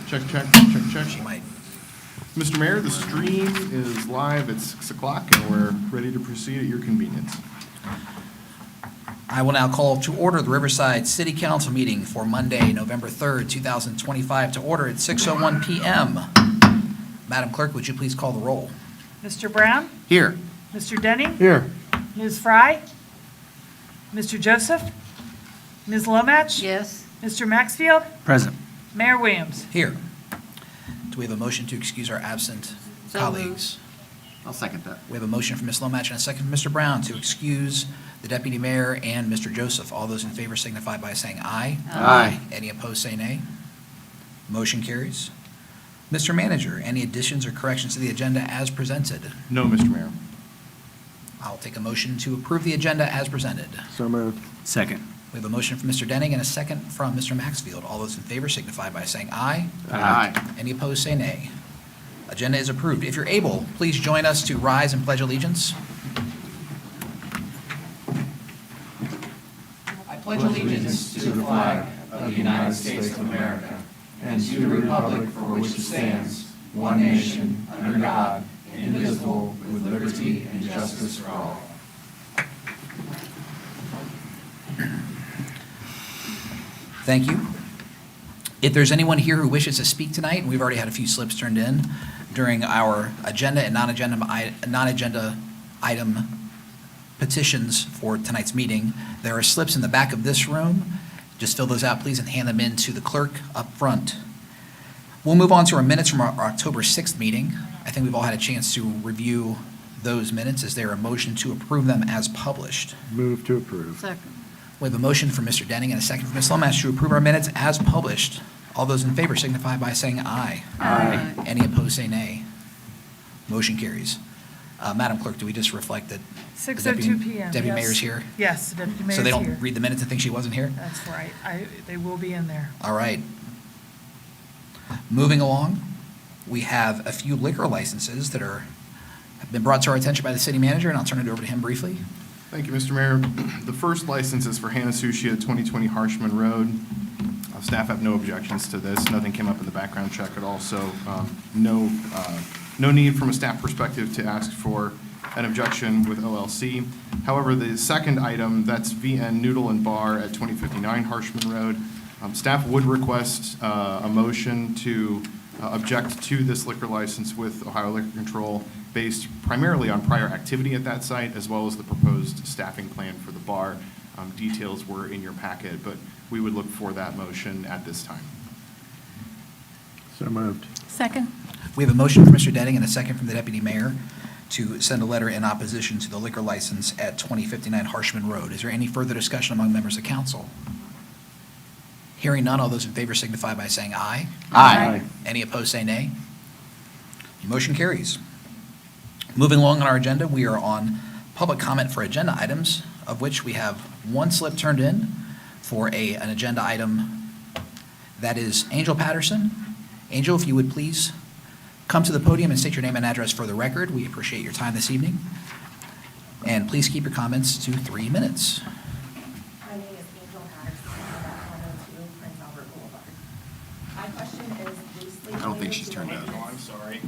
Check, check, check, She check. might. Mr. Mayor, the stream is live at 6 o'clock, and we're ready to proceed at your convenience. I will now call to order the Riverside City Council meeting for Monday, November 3rd, 2025, to order at 6:01 PM. Madam Clerk, would you please call the roll? Mr. Brown? Here. Mr. Denning? Here. Ms. Fry? Mr. Joseph? Ms. Lomach? Yes. Mr. Maxfield? Present. Mayor Williams? Here. Do we have a motion to excuse our absent So colleagues? I'll second that. We have a motion from Ms. Lomach and a second from Mr. Brown to excuse the Deputy Mayor and Mr. Joseph. All those in favor signify by saying aye. Aye. Any opposed, say nay. Motion carries. Mr. Manager, any additions or corrections to the agenda as presented? No, Mr. Mayor. I'll take a motion to approve the agenda as presented. So moved. Second. We have a motion from Mr. Denning and a second from Mr. Maxfield. All those in favor signify by saying aye. Aye. Any opposed, say nay. Agenda is approved. If you're able, please join us to rise and pledge allegiance. I pledge allegiance to the flag of the United States of America, and to the republic for which it stands, one nation, under God, indivisible, with liberty and justice for all. Thank you. If there's anyone here who wishes to speak tonight, and we've already had a few slips turned in during our agenda and non-agenda item petitions for tonight's meeting, there are slips in the back of this room. Just fill those out, please, and hand them in to the clerk up front. We'll move on to our minutes from our October 6th meeting. I think we've all had a chance to review those minutes. Is there a motion to approve them as published? Move to approve. Second. We have a motion from Mr. Denning and a second from Ms. Lomach to approve our minutes as published. All those in favor signify by saying aye. Aye. Any opposed, say nay. Motion carries. Madam Clerk, do we just reflect that the 6:02 PM. Deputy yes. Mayor's here? Yes, the Deputy Mayor's So they here. don't read the minutes and think she wasn't here? That's right. They will be in there. All right. Moving along, we have a few liquor licenses that have been brought to our attention by the city manager, and I'll turn it over to him briefly. Thank you, Mr. Mayor. The first license is for Hannah Sushi at 2020 Harshman Road. Staff have no objections to this. Nothing came up in the background check at all, so no need from a staff perspective to ask for an objection with OLC. However, the second item, that's VN Noodle and Bar at 2059 Harshman Road. Staff would request a motion to object to this liquor license with Ohio Liquor Control based primarily on prior activity at that site, as well as the proposed staffing plan for the bar. Details were in your packet, but we would look for that motion at this time. So moved. Second. We have a motion from Mr. Denning and a second from the Deputy Mayor to send a letter in opposition to the liquor license at 2059 Harshman Road. Is there any further discussion among members of council? Hearing none, all those in favor signify by saying aye. Aye. Any opposed, say nay. Motion carries. Moving along on our agenda, we are on public comment for agenda items, of which we have one slip turned in for an agenda item. That is Angel Patterson. Angel, if you would please come to the podium and state your name and address for the record. We appreciate your time this evening. And please keep your comments to 3 minutes. My name is Angel Patterson, I'm at 102 Prince Albert Boulevard. My question is loosely I don't think related she's to turned the on. ordinance. I'm sorry.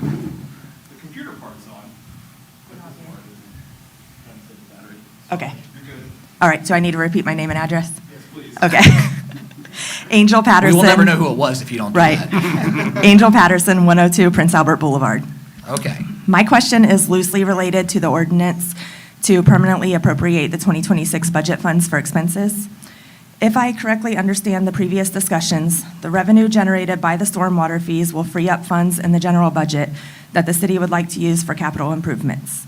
The computer part's on. Okay. All right, so I need to repeat my name and address? Yes, please. Okay. Angel We Patterson. will never know who it was if you don't do Right. that. Angel Patterson, 102 Prince Albert Boulevard. Okay. My question is loosely related to the ordinance to permanently appropriate the 2026 budget funds for expenses. If I correctly understand the previous discussions, the revenue generated by the stormwater fees will free up funds in the general budget that the city would like to use for capital improvements.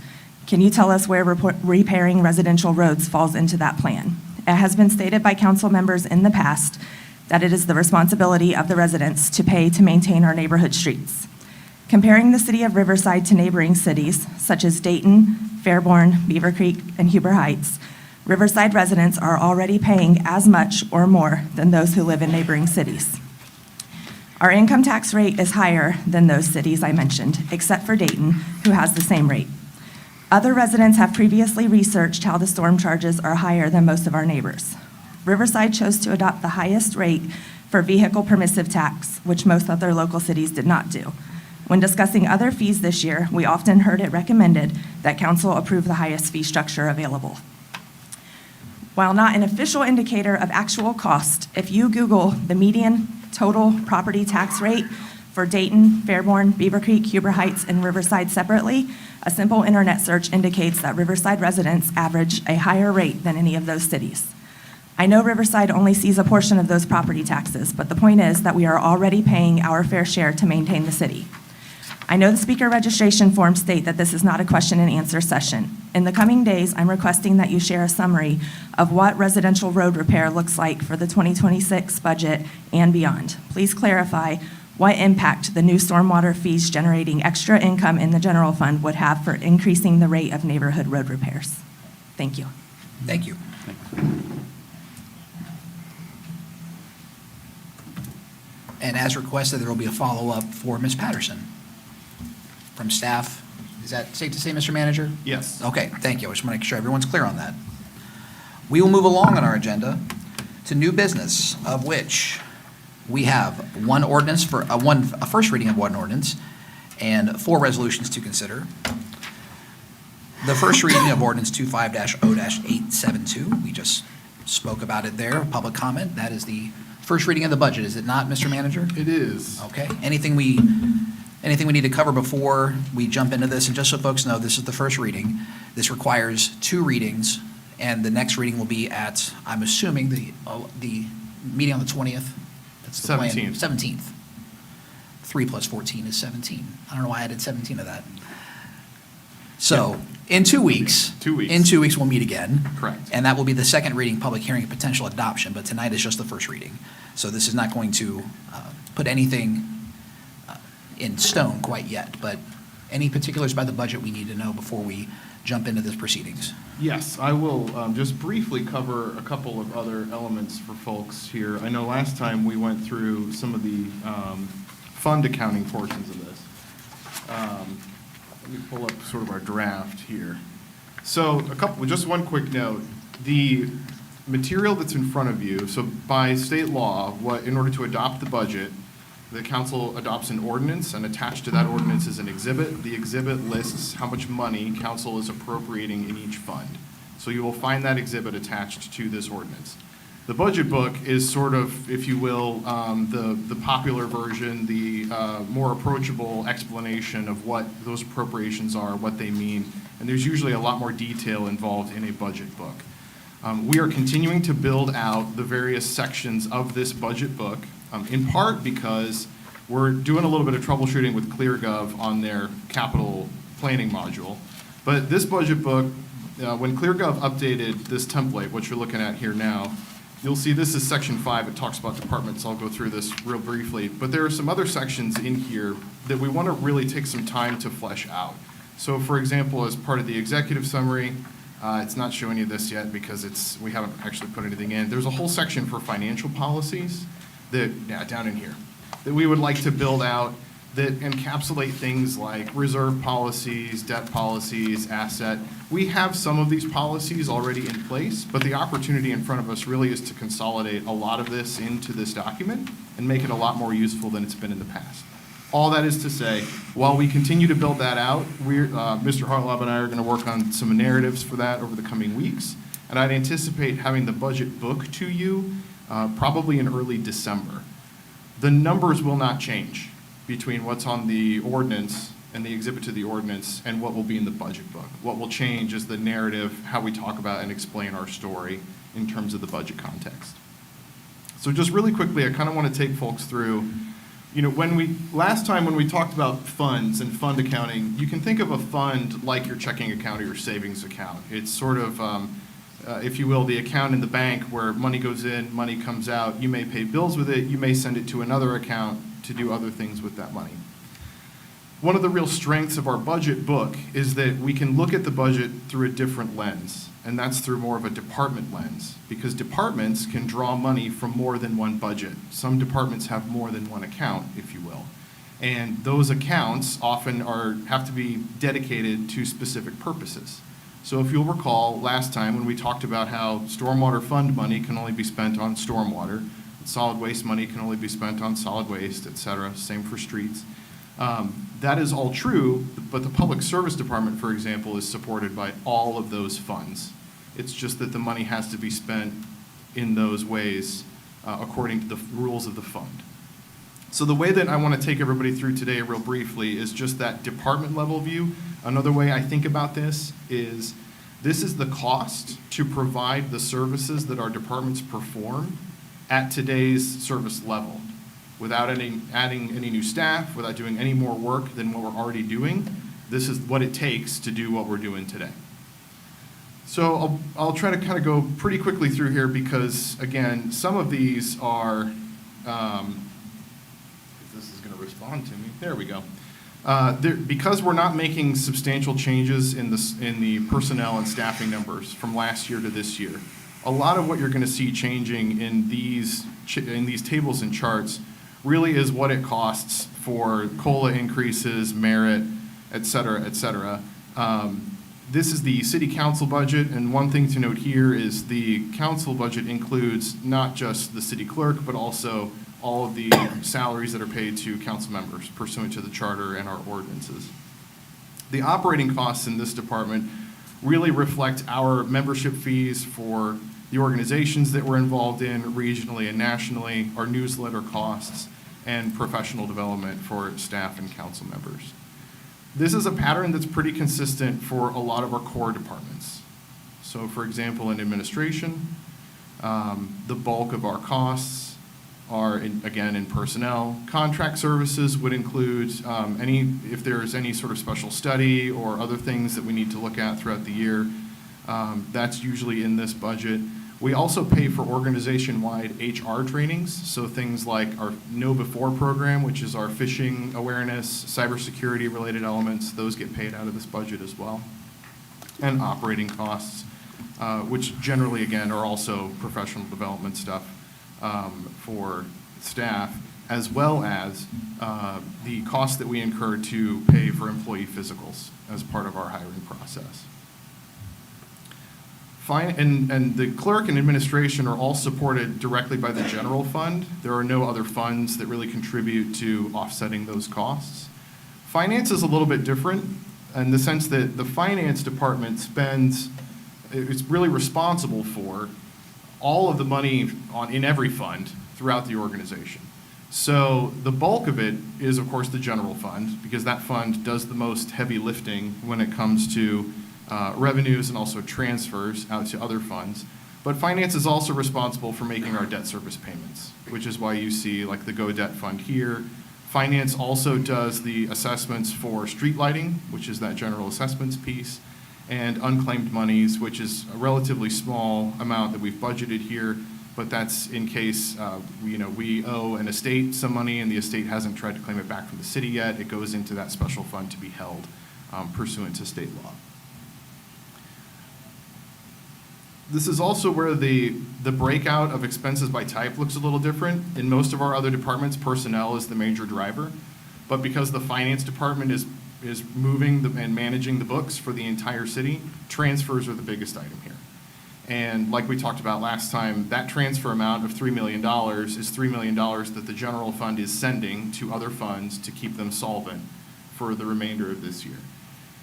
Can you tell us where repairing residential roads falls into that plan? It has been stated by council members in the past that it is the responsibility of the residents to pay to maintain our neighborhood streets. Comparing the city of Riverside to neighboring cities, such as Dayton, Fairborn, Beaver Creek, and Huber Heights, Riverside residents are already paying as much or more than those who live in neighboring cities. Our income tax rate is higher than those cities I mentioned, except for Dayton, who has the same rate. Other residents have previously researched how the storm charges are higher than most of our neighbors. Riverside chose to adopt the highest rate for vehicle permissive tax, which most other local cities did not do. When discussing other fees this year, we often heard it recommended that council approve the highest fee structure available. While not an official indicator of actual cost, if you Google the median total property tax rate for Dayton, Fairborn, Beaver Creek, Huber Heights, and Riverside separately, a simple internet search indicates that Riverside residents average a higher rate than any of those cities. I know Riverside only sees a portion of those property taxes, but the point is that we are already paying our fair share to maintain the city. I know the speaker registration forms state that this is not a question and answer session. In the coming days, I'm requesting that you share a summary of what residential road repair looks like for the 2026 budget and beyond. Please clarify what impact the new stormwater fees generating extra income in the general fund would have for increasing the rate of neighborhood road repairs. Thank you. Thank you. And as requested, there will be a follow-up for Ms. Patterson from staff. Is that safe to say, Mr. Manager? Yes. Okay, thank you. I just want to make sure everyone's clear on that. We will move along on our agenda to new business, of which we have one ordinance for, a first reading of one ordinance and 4 resolutions to consider. The first reading of ordinance 25-0-872, we just spoke about it there, public comment. That is the first reading of the budget, is it not, Mr. Manager? It is. Okay, anything we need to cover before we jump into this? And just so folks know, this is the first reading. This requires 2 readings, and the next reading will be at, I'm assuming, the meeting on the 20th? That's the plan. 17th. 17th. 3 + 14 is 17. I don't know why I did 17 of that. So, in 2 weeks. 2 weeks. In 2 weeks, we'll meet again. Correct. And that will be the second reading, public hearing, and potential adoption, but tonight is just the first reading. So this is not going to put anything in stone quite yet, but any particulars by the budget we need to know before we jump into this proceedings? Yes, I will just briefly cover a couple of other elements for folks here. I know last time we went through some of the fund accounting portions of this. Let me pull up sort of our draft here. So just one quick note. The material that's in front of you, so by state law, in order to adopt the budget, the council adopts an ordinance, and attached to that ordinance is an exhibit. The exhibit lists how much money council is appropriating in each fund. So you will find that exhibit attached to this ordinance. The budget book is sort of, if you will, the popular version, the more approachable explanation of what those appropriations are, what they mean, and there's usually a lot more detail involved in a budget book. We are continuing to build out the various sections of this budget book, in part because we're doing a little bit of troubleshooting with ClearGov on their capital planning module. But this budget book, when ClearGov updated this template, what you're looking at here now, you'll see this is section 5. It talks about departments. I'll go through this real briefly. But there are some other sections in here that we want to really take some time to flesh out. So, for example, as part of the executive summary, it's not showing you this yet because we haven't actually put anything in. There's a whole section for financial policies down in here that we would like to build out that encapsulate things like reserve policies, debt policies, asset. We have some of these policies already in place, but the opportunity in front of us really is to consolidate a lot of this into this document and make it a lot more useful than it's been in the past. All that is to say, while we continue to build that out, Mr. Hartlab and I are going to work on some narratives for that over the coming weeks, and I'd anticipate having the budget book to you probably in early December. The numbers will not change between what's on the ordinance and the exhibit to the ordinance and what will be in the budget book. What will change is the narrative, how we talk about and explain our story in terms of the budget context. So just really quickly, I kind of want to take folks through, last time when we talked about funds and fund accounting, you can think of a fund like your checking account or your savings account. It's sort of, if you will, the account in the bank where money goes in, money comes out. You may pay bills with it. You may send it to another account to do other things with that money. One of the real strengths of our budget book is that we can look at the budget through a different lens, and that's through more of a department lens, because departments can draw money from more than one budget. Some departments have more than one account, if you will, and those accounts often have to be dedicated to specific purposes. So if you'll recall, last time when we talked about how stormwater fund money can only be spent on stormwater, solid waste money can only be spent on solid waste, et cetera, same for streets. That is all true, but the Public Service Department, for example, is supported by all of those funds. It's just that the money has to be spent in those ways according to the rules of the fund. So the way that I want to take everybody through today real briefly is just that department level view. Another way I think about this is the cost to provide the services that our departments perform at today's service level, without adding any new staff, without doing any more work than what we're already doing. This is what it takes to do what we're doing today. So I'll try to kind of go pretty quickly through here because, again, some of these are, if this is going to respond to me, there we go. Because we're not making substantial changes in the personnel and staffing numbers from last year to this year, a lot of what you're going to see changing in these tables and charts really is what it costs for COLA increases, merit, et cetera, et cetera. This is the city council budget, and one thing to note here is the council budget includes not just the city clerk, but also all of the salaries that are paid to council members pursuant to the charter and our ordinances. The operating costs in this department really reflect our membership fees for the organizations that we're involved in regionally and nationally, our newsletter costs, and professional development for staff and council members. This is a pattern that's pretty consistent for a lot of our core departments. So for example, in administration, the bulk of our costs are, again, in personnel. Contract services would include if there's any sort of special study or other things that we need to look at throughout the year, that's usually in this budget. We also pay for organization-wide HR trainings, so things like our Know Before program, which is our phishing awareness, cybersecurity related elements, those get paid out of this budget as well. And operating costs, which generally, again, are also professional development stuff for staff, as well as the costs that we incur to pay for employee physicals as part of our hiring process. And the clerk and administration are all supported directly by the general fund. There are no other funds that really contribute to offsetting those costs. Finance is a little bit different in the sense that the finance department it's really responsible for all of the money in every fund throughout the organization. So the bulk of it is, of course, the general fund, because that fund does the most heavy lifting when it comes to revenues and also transfers out to other funds. But finance is also responsible for making our debt service payments, which is why you see like the Go Debt Fund here. Finance also does the assessments for street lighting, which is that general assessments piece, and unclaimed monies, which is a relatively small amount that we've budgeted here, but that's in case we owe an estate some money and the estate hasn't tried to claim it back from the city yet. It goes into that special fund to be held pursuant to state law. This is also where the breakout of expenses by type looks a little different. In most of our other departments, personnel is the major driver, but because the finance department is moving and managing the books for the entire city, transfers are the biggest item here. And like we talked about last time, that transfer amount of $3 million is $3 million that the general fund is sending to other funds to keep them solvent for the remainder of this year.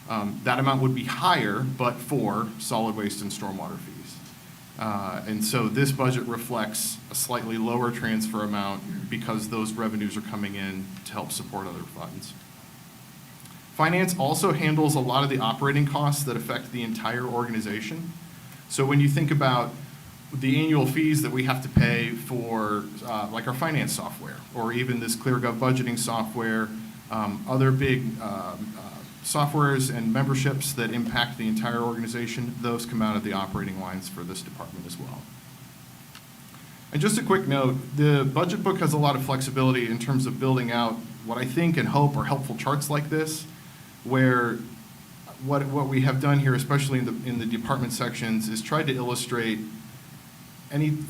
That amount would be higher, but for solid waste and stormwater fees. And so this budget reflects a slightly lower transfer amount because those revenues are coming in to help support other funds. Finance also handles a lot of the operating costs that affect the entire organization. So when you think about the annual fees that we have to pay for like our finance software, or even this ClearGov budgeting software, other big softwares and memberships that impact the entire organization, those come out of the operating lines for this department as well. And just a quick note, the budget book has a lot of flexibility in terms of building out what I think and hope are helpful charts like this, where what we have done here, especially in the department sections, is tried to illustrate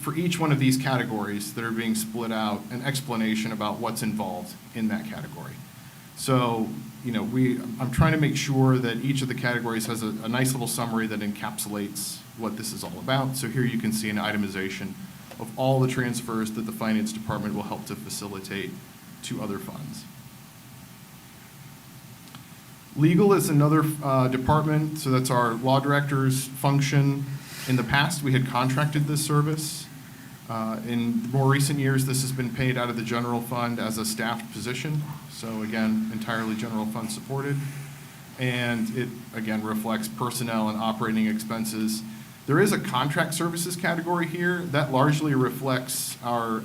for each one of these categories that are being split out, an explanation about what's involved in that category. So I'm trying to make sure that each of the categories has a nice little summary that encapsulates what this is all about. So here you can see an itemization of all the transfers that the finance department will help to facilitate to other funds. Legal is another department, so that's our law director's function. In the past, we had contracted this service. In more recent years, this has been paid out of the general fund as a staffed position. So again, entirely general fund supported. And it, again, reflects personnel and operating expenses. There is a contract services category here that largely reflects our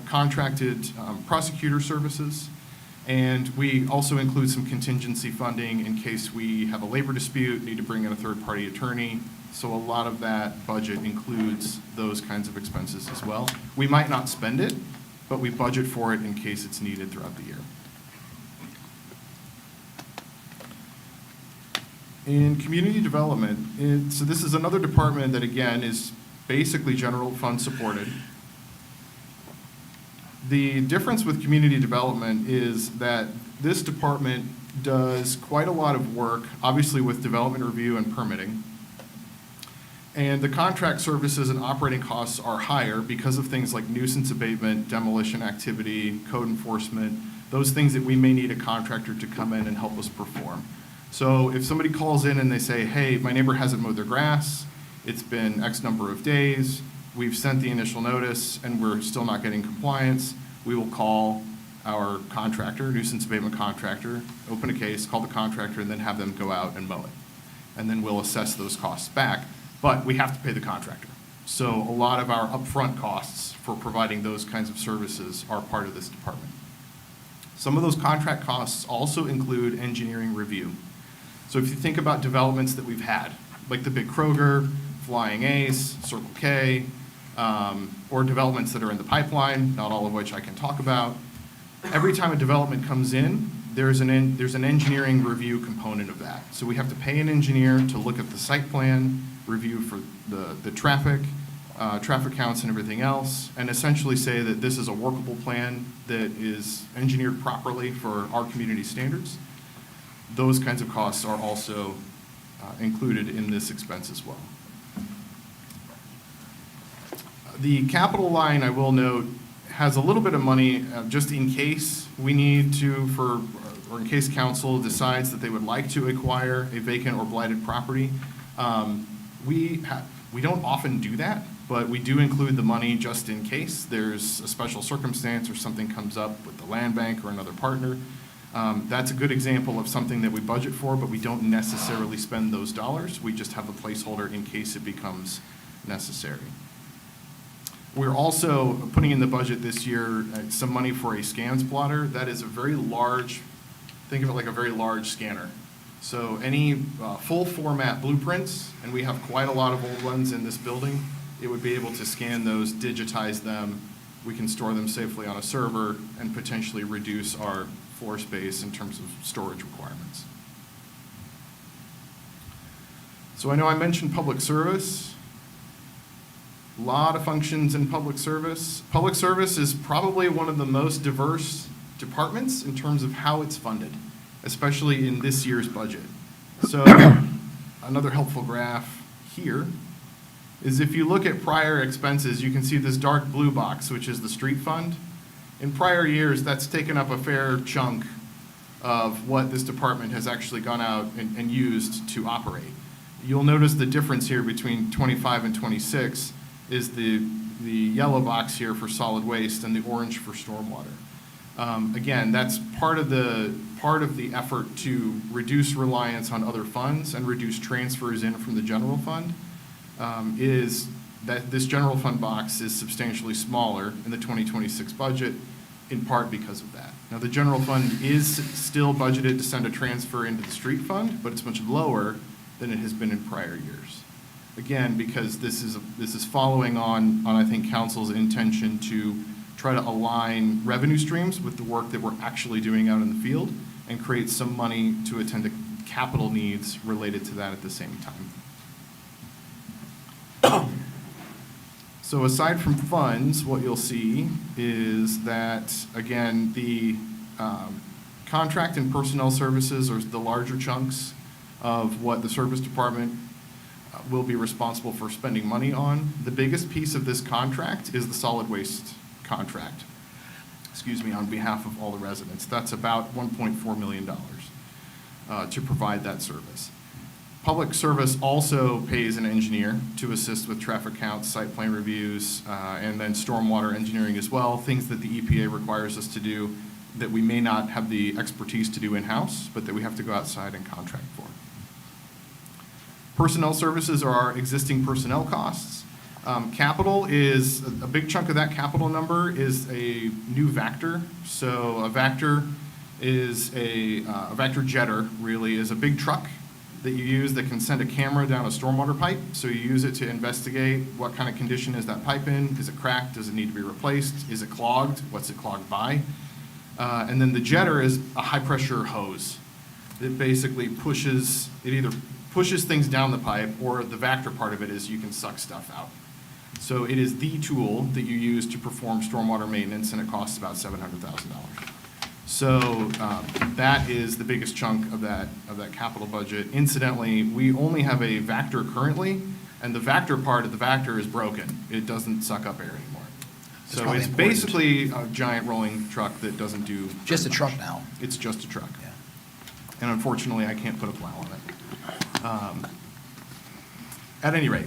contracted prosecutor services. And we also include some contingency funding in case we have a labor dispute, need to bring in a third-party attorney. So a lot of that budget includes those kinds of expenses as well. We might not spend it, but we budget for it in case it's needed throughout the year. In community development, so this is another department that, again, is basically general fund supported. The difference with community development is that this department does quite a lot of work, obviously with development review and permitting. And the contract services and operating costs are higher because of things like nuisance abatement, demolition activity, code enforcement, those things that we may need a contractor to come in and help us perform. So if somebody calls in and they say, hey, my neighbor hasn't mowed their grass, it's been X number of days, we've sent the initial notice and we're still not getting compliance, we will call our contractor, nuisance abatement contractor, open a case, call the contractor, and then have them go out and mow it. And then we'll assess those costs back, but we have to pay the contractor. So a lot of our upfront costs for providing those kinds of services are part of this department. Some of those contract costs also include engineering review. So if you think about developments that we've had, like the Big Kroger, Flying Ace, Circle K, or developments that are in the pipeline, not all of which I can talk about, every time a development comes in, there's an engineering review component of that. So we have to pay an engineer to look at the site plan, review for the traffic counts and everything else, and essentially say that this is a workable plan that is engineered properly for our community standards. Those kinds of costs are also included in this expense as well. The capital line, I will note, has a little bit of money just in case we need to, or in case council decides that they would like to acquire a vacant or blighted property. We don't often do that, but we do include the money just in case there's a special circumstance or something comes up with the land bank or another partner. That's a good example of something that we budget for, but we don't necessarily spend those dollars. We just have a placeholder in case it becomes necessary. We're also putting in the budget this year some money for a scans plotter. That is a very large, think of it like a very large scanner. So any full format blueprints, and we have quite a lot of old ones in this building, it would be able to scan those, digitize them. We can store them safely on a server and potentially reduce our floor space in terms of storage requirements. So I know I mentioned public service. A lot of functions in public service. Public service is probably one of the most diverse departments in terms of how it's funded, especially in this year's budget. So another helpful graph here is if you look at prior expenses, you can see this dark blue box, which is the street fund. In prior years, that's taken up a fair chunk of what this department has actually gone out and used to operate. You'll notice the difference here between 25 and 26 is the yellow box here for solid waste and the orange for stormwater. Again, that's part of the effort to reduce reliance on other funds and reduce transfers in from the general fund, is that this general fund box is substantially smaller in the 2026 budget, in part because of that. Now, the general fund is still budgeted to send a transfer into the street fund, but it's much lower than it has been in prior years. Again, because this is following on I think council's intention to try to align revenue streams with the work that we're actually doing out in the field and create some money to attend to capital needs related to that at the same time. So aside from funds, what you'll see is that, again, Contract and personnel services are the larger chunks of what the service department will be responsible for spending money on. The biggest piece of this contract is the solid waste contract, on behalf of all the residents. That's about $1.4 million to provide that service. Public Service also pays an engineer to assist with traffic counts, site plan reviews, and then stormwater engineering as well, things that the EPA requires us to do that we may not have the expertise to do in-house, but that we have to go outside and contract for. Personnel services are our existing personnel costs. Capital is, a big chunk of that capital number is a new Vector. So a Vector is a Vector jetter, really, is a big truck that you use that can send a camera down a stormwater pipe. So you use it to investigate what kind of condition is that pipe in. Is it cracked? Does it need to be replaced? Is it clogged? What's it clogged by? And then the jetter is a high-pressure hose that basically pushes, it either pushes things down the pipe, or the Vector part of it is you can suck stuff out. So it is the tool that you use to perform stormwater maintenance, and it costs about $700,000. So that is the biggest chunk of that capital budget. Incidentally, we only have a Vector currently, and the Vector part of the Vector is broken. It doesn't suck up air anymore. So probably it's important. basically a giant rolling truck that doesn't do Just a very truck much. now. It's just a truck. Yeah. And unfortunately, I can't put a plow on it. At any rate,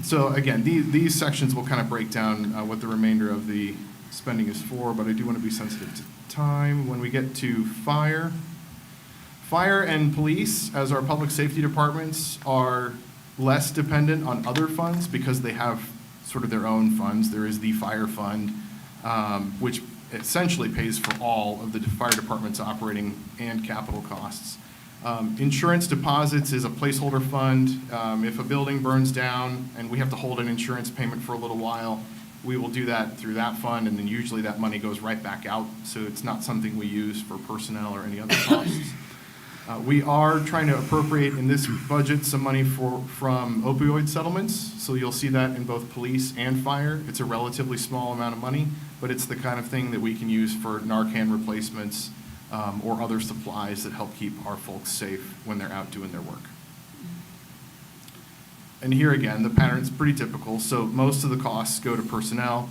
so again, these sections will kind of break down what the remainder of the spending is for, but I do want to be sensitive to time. When we get to fire and police, as our public safety departments, are less dependent on other funds because they have sort of their own funds. There is the fire fund, which essentially pays for all of the fire department's operating and capital costs. Insurance deposits is a placeholder fund. If a building burns down and we have to hold an insurance payment for a little while, we will do that through that fund, and then usually that money goes right back out, so it's not something we use for personnel or any other costs. We are trying to appropriate in this budget some money from opioid settlements, so you'll see that in both police and fire. It's a relatively small amount of money, but it's the kind of thing that we can use for Narcan replacements or other supplies that help keep our folks safe when they're out doing their work. And here again, the pattern's pretty typical, so most of the costs go to personnel.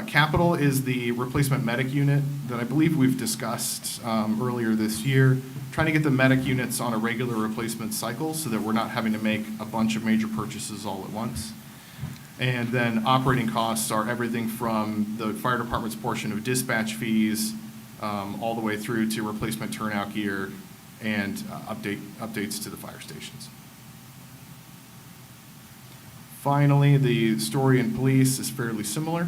Capital is the replacement medic unit that I believe we've discussed earlier this year, trying to get the medic units on a regular replacement cycle so that we're not having to make a bunch of major purchases all at once. And then operating costs are everything from the fire department's portion of dispatch fees all the way through to replacement turnout gear and updates to the fire stations. Finally, the story in police is fairly similar.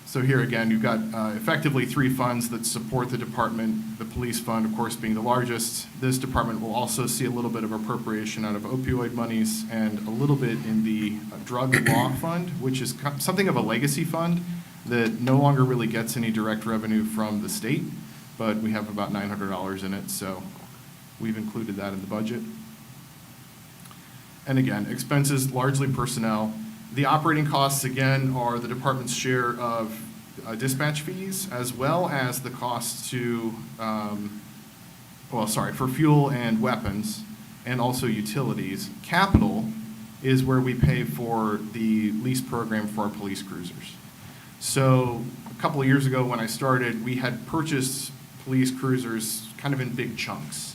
So here again, you've got effectively three funds that support the department, the police fund, of course, being the largest. This department will also see a little bit of appropriation out of opioid monies and a little bit in the drug law fund, which is something of a legacy fund that no longer really gets any direct revenue from the state, but we have about $900 in it, so we've included that in the budget. And again, expenses largely personnel. The operating costs, again, are the department's share of dispatch fees, as well as the costs to, for fuel and weapons, and also utilities. Capital is where we pay for the lease program for our police cruisers. So a couple of years ago when I started, we had purchased police cruisers kind of in big chunks.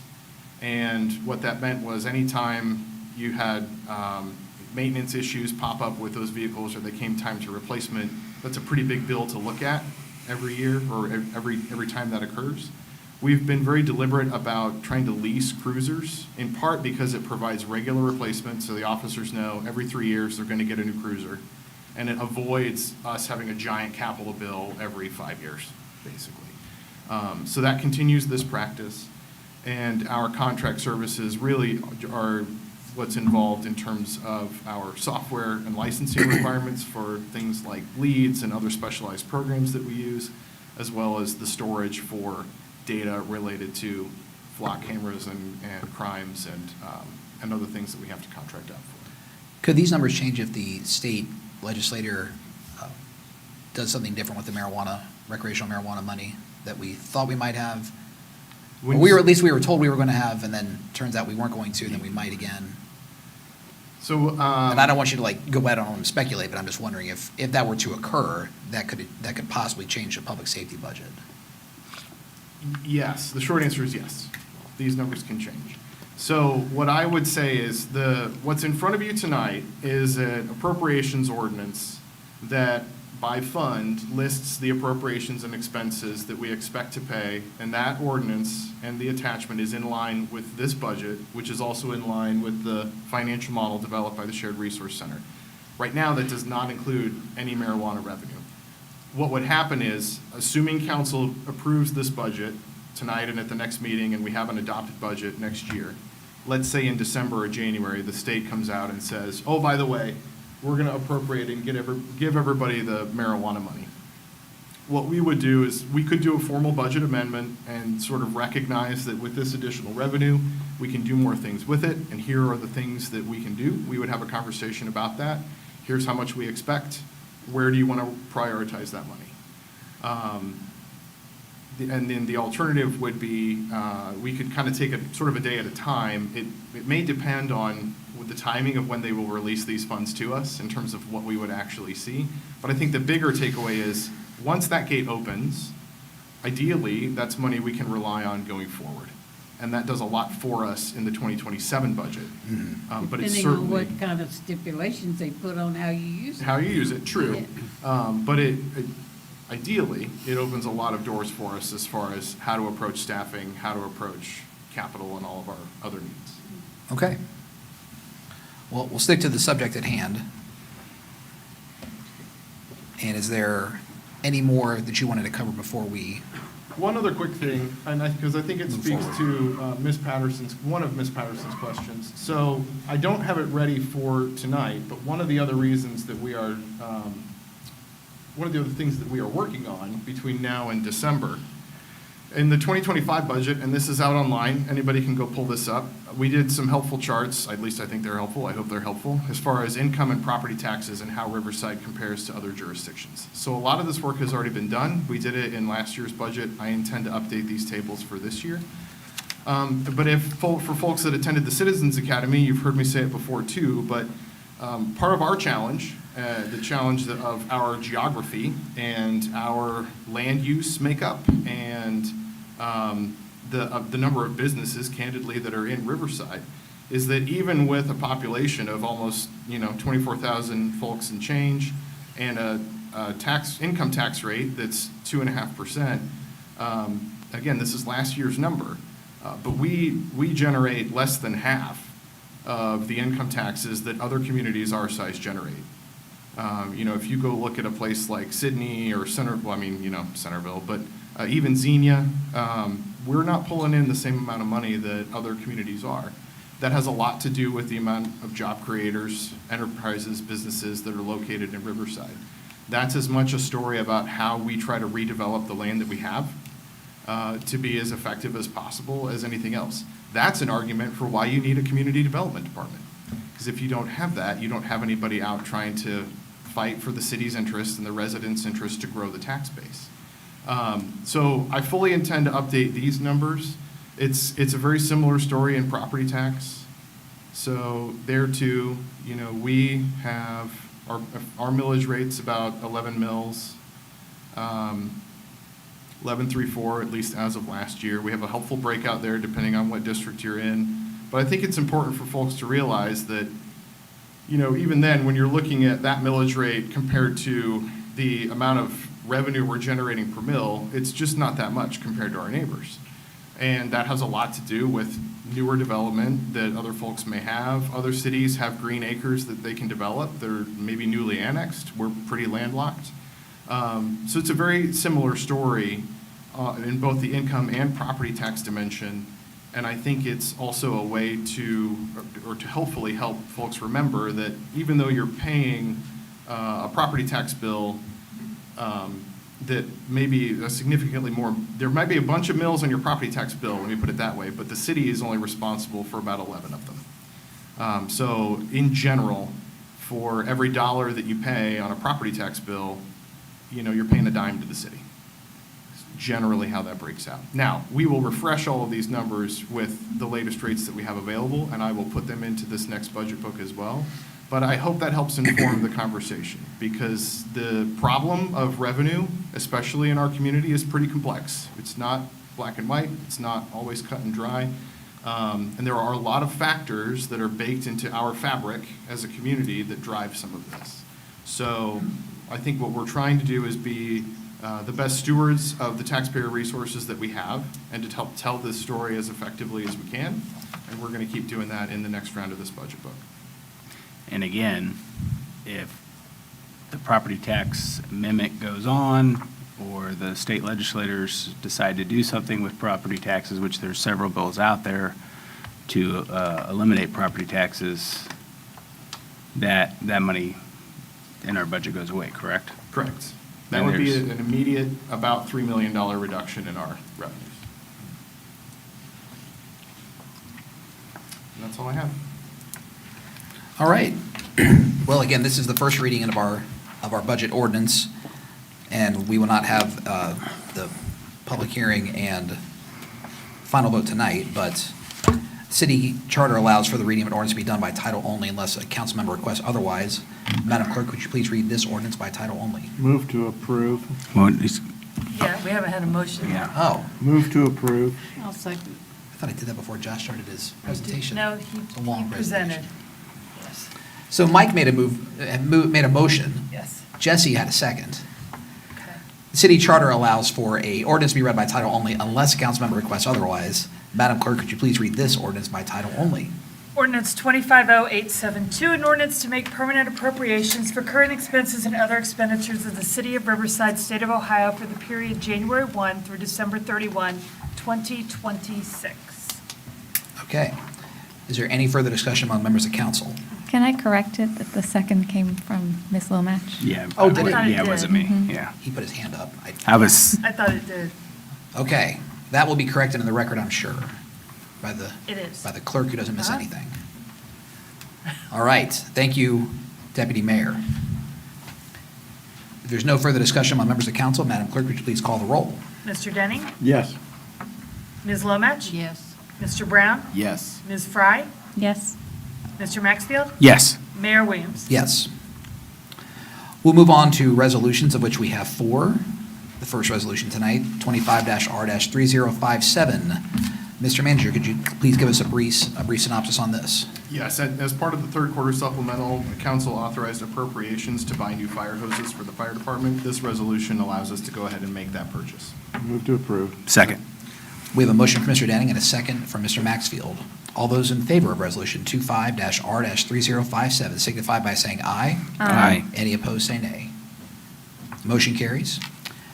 And what that meant was anytime you had maintenance issues pop up with those vehicles or they came time to replacement, that's a pretty big bill to look at every year or every time that occurs. We've been very deliberate about trying to lease cruisers, in part because it provides regular replacement, so the officers know every 3 years they're going to get a new cruiser, and it avoids us having a giant capital bill every 5 years, basically. So that continues this practice, and our contract services really are what's involved in terms of our software and licensing requirements for things like leads and other specialized programs that we use, as well as the storage for data related to flock cameras and crimes and other things that we have to contract out for. Could these numbers change if the state legislator does something different with the marijuana recreational marijuana money that we thought we might have. When We you were, s- at least we were told we were going to have, and then turns out we weren't going to, and then we might again. So, And I don't want you to like go out on and speculate, but I'm just wondering if that were to occur, that could possibly change the public safety budget. Yes, the short answer is yes. These numbers can change. So what I would say is what's in front of you tonight is an appropriations ordinance that by fund lists the appropriations and expenses that we expect to pay. And that ordinance and the attachment is in line with this budget, which is also in line with the financial model developed by the Shared Resource Center. Right now, that does not include any marijuana revenue. What would happen is, assuming council approves this budget tonight and at the next meeting, and we have an adopted budget next year, let's say in December or January, the state comes out and says, oh, by the way, we're going to appropriate and give everybody the marijuana money. What we would do is, we could do a formal budget amendment and sort of recognize that with this additional revenue, we can do more things with it, and here are the things that we can do. We would have a conversation about that. Here's how much we expect. Where do you want to prioritize that money? And then the alternative would be, we could kind of take it sort of a day at a time. It may depend on the timing of when they will release these funds to us in terms of what we would actually see. But I think the bigger takeaway is, once that gate opens, ideally, that's money we can rely on going forward. And that does a lot for us in the 2027 budget. But it's Depending on certainly what kind of stipulations they put on how you use it. how you use it, true. But ideally, it opens a lot of doors for us as far as how to approach staffing, how to approach capital, and all of our other needs. Okay. Well, we'll stick to the subject at hand. And is there any more that you wanted to cover before we? One other quick thing, and because I think it Move speaks forward. to one of Ms. Patterson's questions. So I don't have it ready for tonight, but one of the other reasons that one of the other things that we are working on between now and December, in the 2025 budget, and this is out online, anybody can go pull this up, we did some helpful charts, at least I think they're helpful, I hope they're helpful, as far as income and property taxes and how Riverside compares to other jurisdictions. So a lot of this work has already been done. We did it in last year's budget. I intend to update these tables for this year. But for folks that attended the Citizens Academy, you've heard me say it before too, but part of our challenge, the challenge of our geography and our land use makeup and the number of businesses, candidly, that are in Riverside, is that even with a population of almost 24,000 folks and change, and a income tax rate that's 2.5%. Again, this is last year's number, but we generate less than half of the income taxes that other communities our size generate. If you go look at a place like Sydney or Centerville, but even Xenia, we're not pulling in the same amount of money that other communities are. That has a lot to do with the amount of job creators, enterprises, businesses that are located in Riverside. That's as much a story about how we try to redevelop the land that we have to be as effective as possible as anything else. That's an argument for why you need a community development department. Because if you don't have that, you don't have anybody out trying to fight for the city's interest and the residents' interest to grow the tax base. So I fully intend to update these numbers. It's a very similar story in property tax. So there too, we have, our millage rate's about 11 mills, 11.34 at least as of last year. We have a helpful breakout there depending on what district you're in. But I think it's important for folks to realize that, even then, when you're looking at that millage rate compared to the amount of revenue we're generating per mill, it's just not that much compared to our neighbors. And that has a lot to do with newer development that other folks may have. Other cities have green acres that they can develop. They're maybe newly annexed. We're pretty landlocked. So it's a very similar story in both the income and property tax dimension. And I think it's also a way to hopefully help folks remember that even though you're paying a property tax bill that may be a significantly more, there might be a bunch of mills on your property tax bill, let me put it that way, but the city is only responsible for about 11 of them. So in general, for every dollar that you pay on a property tax bill, you're paying a dime to the city. generally how that breaks out. Now, we will refresh all of these numbers with the latest rates that we have available, and I will put them into this next budget book as well. But I hope that helps inform the conversation, because the problem of revenue, especially in our community, is pretty complex. It's not black and white, it's not always cut and dry. And there are a lot of factors that are baked into our fabric as a community that drive some of this. So I think what we're trying to do is be the best stewards of the taxpayer resources that we have, and to help tell this story as effectively as we can. And we're going to keep doing that in the next round of this budget book. And again, if the property tax amendment goes on, or the state legislators decide to do something with property taxes, which there's several bills out there to eliminate property taxes, that money in our budget goes away, correct? Correct. That And would be there's- an immediate, about $3 million reduction in our revenues. And that's all I have. All right. Well, again, this is the first reading of our budget ordinance, and we will not have the public hearing and final vote tonight, but city charter allows for the reading of an ordinance to be done by title only unless a council member requests otherwise. Madam Clerk, would you please read this ordinance by title only? Move to approve. Well, it's- Yeah, we haven't had a motion yet. Oh, Move to approve. I'll second. I thought I did that before Josh started his presentation. No, It's a long he presented. presentation. Yes, So Mike made a made a motion. yes, Jesse had a second. okay. The city charter allows for a ordinance to be read by title only unless a council member requests otherwise. Madam Clerk, could you please read this ordinance by title only? Ordinance 250872, an ordinance to make permanent appropriations for current expenses and other expenditures of the city of Riverside, state of Ohio for the period January 1 through December 31, 2026. Okay. Is there any further discussion among members of council? Can I correct it that the second came from Ms. Lomatch? yeah. Oh, did it? Yeah, it wasn't me, Mhm. yeah. He put his hand up. I was, I thought it did. Okay. That will be corrected in the record, I'm sure, by the It is. by the clerk who doesn't miss Uh-huh. anything. All right. Thank you, Deputy Mayor. If there's no further discussion among members of council, Madam Clerk, would you please call the roll? Mr. Denning? Yes. Ms. Lomatch? Yes. Mr. Brown? yes. Ms. Fry? Yes. Mr. Maxfield? Yes. Mayor Williams? Yes. We'll move on to resolutions, of which we have four. The first resolution tonight, 25-R-3057. Mr. Manager, could you please give us a brief synopsis on this? Yes, as part of the third quarter supplemental, the council authorized appropriations to buy new fire hoses for the fire department. This resolution allows us to go ahead and make that purchase. Move to approve. Second. We have a motion from Mr. Denning and a second from Mr. Maxfield. All those in favor of Resolution 25-R-3057 signify by saying aye. Aye. Any opposed, say nay. Motion carries.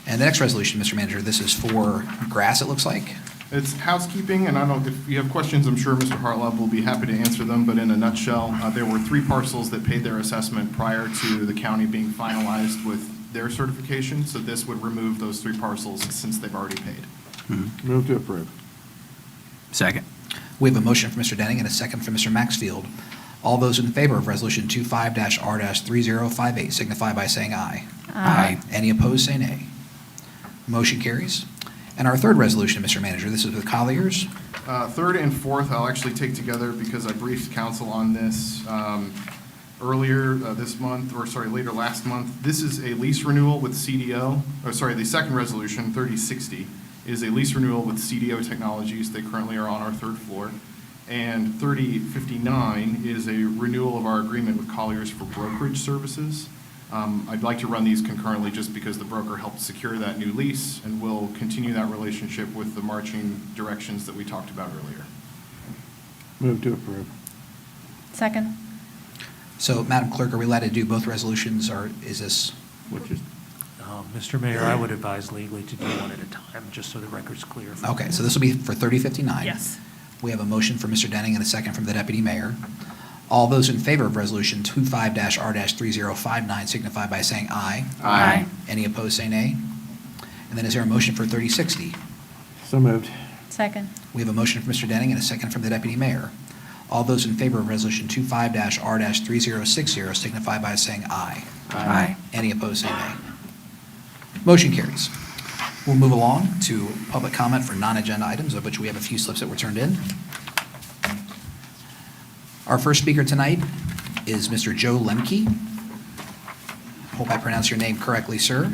And the next resolution, Mr. Manager, this is for grass, it looks like. It's housekeeping, and I don't, if you have questions, I'm sure Mr. Hartleb will be happy to answer them, but in a nutshell, there were 3 parcels that paid their assessment prior to the county being finalized with their certification, so this would remove those 3 parcels since they've already paid. Move to approve. Second. We have a motion from Mr. Denning and a second from Mr. Maxfield. All those in favor of Resolution 25-R-3058 signify by saying aye. Aye. Any opposed, say nay. Motion carries. And our third resolution, Mr. Manager, this is with Colliers. Third and fourth, I'll actually take together because I briefed council on this earlier this month, or sorry, later last month. This is a lease renewal with CDO, the second resolution, 3060, is a lease renewal with CDO Technologies. They currently are on our 3rd floor. And 3059 is a renewal of our agreement with Colliers for brokerage services. I'd like to run these concurrently just because the broker helped secure that new lease, and we'll continue that relationship with the marching directions that we talked about earlier. Move to approve. Second. So, Madam Clerk, are we allowed to do both resolutions, or is this? Which is, Mr. Mayor, I would advise legally to do one at a time, just so the record's clear. Okay, so this will be for 3059. Yes. We have a motion from Mr. Denning and a second from the Deputy Mayor. All those in favor of Resolution 25-R-3059 signify by saying aye. Aye. Any opposed, say nay. And then is there a motion for 3060? so moved. Second. We have a motion from Mr. Denning and a second from the Deputy Mayor. All those in favor of Resolution 25-R-3060 signify by saying aye. Aye. Any opposed, say nay. Motion carries. We'll move along to public comment for non-agenda items, of which we have a few slips that were turned in. Our first speaker tonight is Mr. Joe Lemke. Hope I pronounced your name correctly, sir.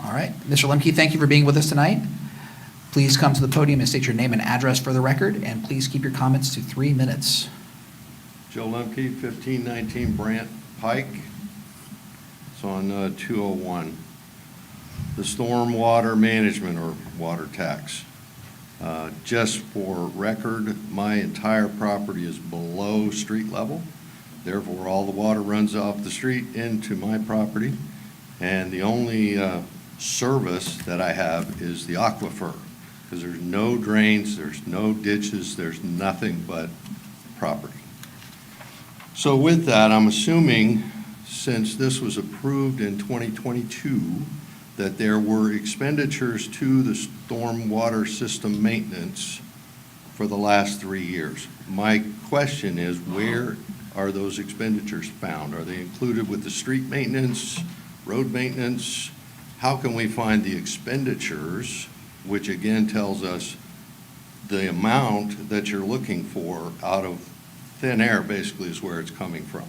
All right. Mr. Lemke, thank you for being with us tonight. Please come to the podium and state your name and address for the record, and please keep your comments to 3 minutes. Joe Lemke, 1519 Brant Pike. It's on 201. The stormwater management or water tax. Just for record, my entire property is below street level. Therefore, all the water runs off the street into my property. And the only service that I have is the aquifer, because there's no drains, there's no ditches, there's nothing but property. So with that, I'm assuming, since this was approved in 2022, that there were expenditures to the stormwater system maintenance for the last 3 years. My question is, where are those expenditures found? Are they included with the street maintenance, road maintenance? How can we find the expenditures, which again tells us the amount that you're looking for out of thin air, basically, is where it's coming from?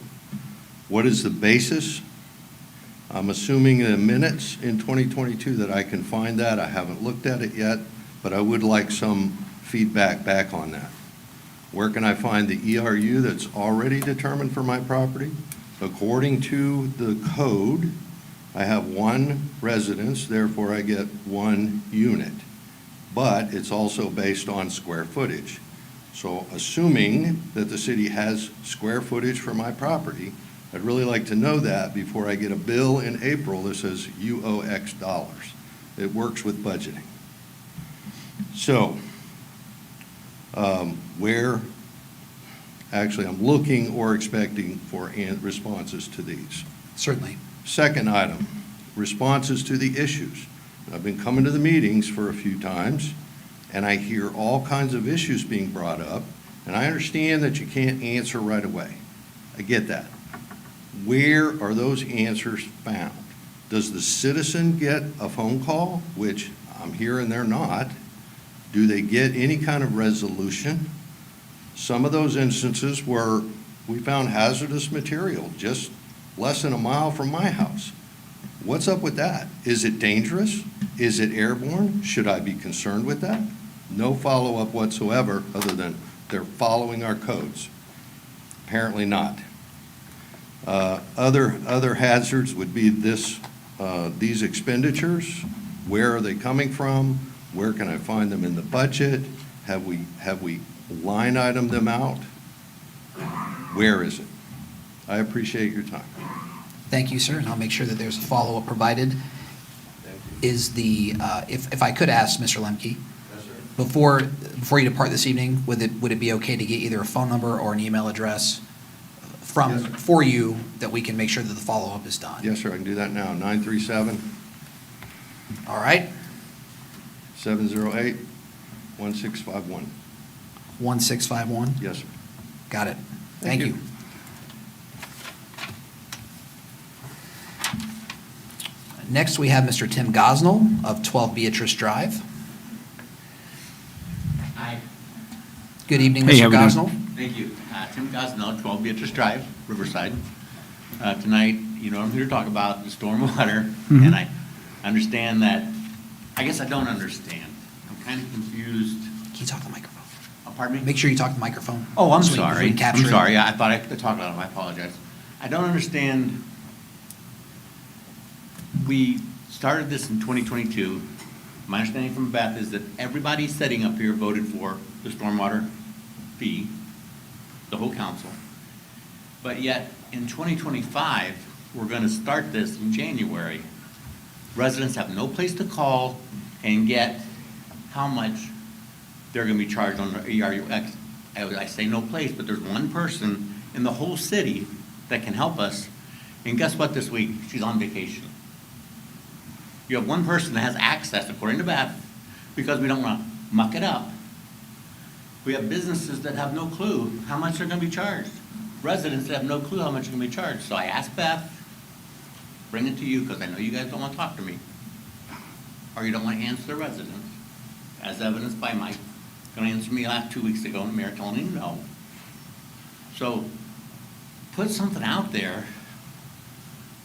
What is the basis? I'm assuming in the minutes in 2022 that I can find that. I haven't looked at it yet, but I would like some feedback back on that. Where can I find the ERU that's already determined for my property? According to the code, I have one residence, therefore I get one unit. But it's also based on square footage. So assuming that the city has square footage for my property, I'd really like to know that before I get a bill in April that says you owe X dollars. It works with budgeting. So, actually I'm looking or expecting for responses to these. Certainly. Second item, responses to the issues. I've been coming to the meetings for a few times, and I hear all kinds of issues being brought up, and I understand that you can't answer right away. I get that. Where are those answers found? Does the citizen get a phone call, which I'm hearing they're not? Do they get any kind of resolution? Some of those instances where we found hazardous material just less than a mile from my house. What's up with that? Is it dangerous? Is it airborne? Should I be concerned with that? No follow-up whatsoever, other than they're following our codes. Apparently not. Other hazards would be these expenditures. Where are they coming from? Where can I find them in the budget? Have we line item them out? Where is it? I appreciate your time. Thank you, sir, and I'll make sure that there's a follow-up provided. Is the, if I could ask, Mr. Lemke, before you depart this evening, would it be okay to get either a phone number or an email address for you that we can make sure that the follow-up is done? Yes, sir, I can do that now. 937 All right, 708 1651. 1651? Yes, sir. Got it. Thank you. Next, we have Mr. Tim Gosnell of 12 Beatrice Drive. Hi. Good evening, Hey, how Mr. we doing? Gosnell. Thank you. Tim Gosnell, 12 Beatrice Drive, Riverside. Tonight, I'm here to talk about the stormwater, and I understand that, I guess I don't understand. I'm kind of confused. Can you talk to the microphone? Pardon me? Make sure you talk to the microphone. Oh, I'm so we sorry. can capture I'm it. sorry. I thought I could talk about it. I apologize. I don't understand. We started this in 2022. My understanding from Beth is that everybody sitting up here voted for the stormwater fee, the whole council. But yet, in 2025, we're going to start this in January. Residents have no place to call and get how much they're going to be charged on the ERUX. I say no place, but there's one person in the whole city that can help us. And guess what this week? She's on vacation. You have one person that has access, according to Beth, because we don't want to muck it up. We have businesses that have no clue how much they're going to be charged. Residents that have no clue how much they're going to be charged. So I asked Beth, bring it to you because I know you guys don't want to talk to me. or you don't want to answer the residents, as evidenced by Mike, going to answer me 2 weeks ago, and the mayor told him no. So put something out there,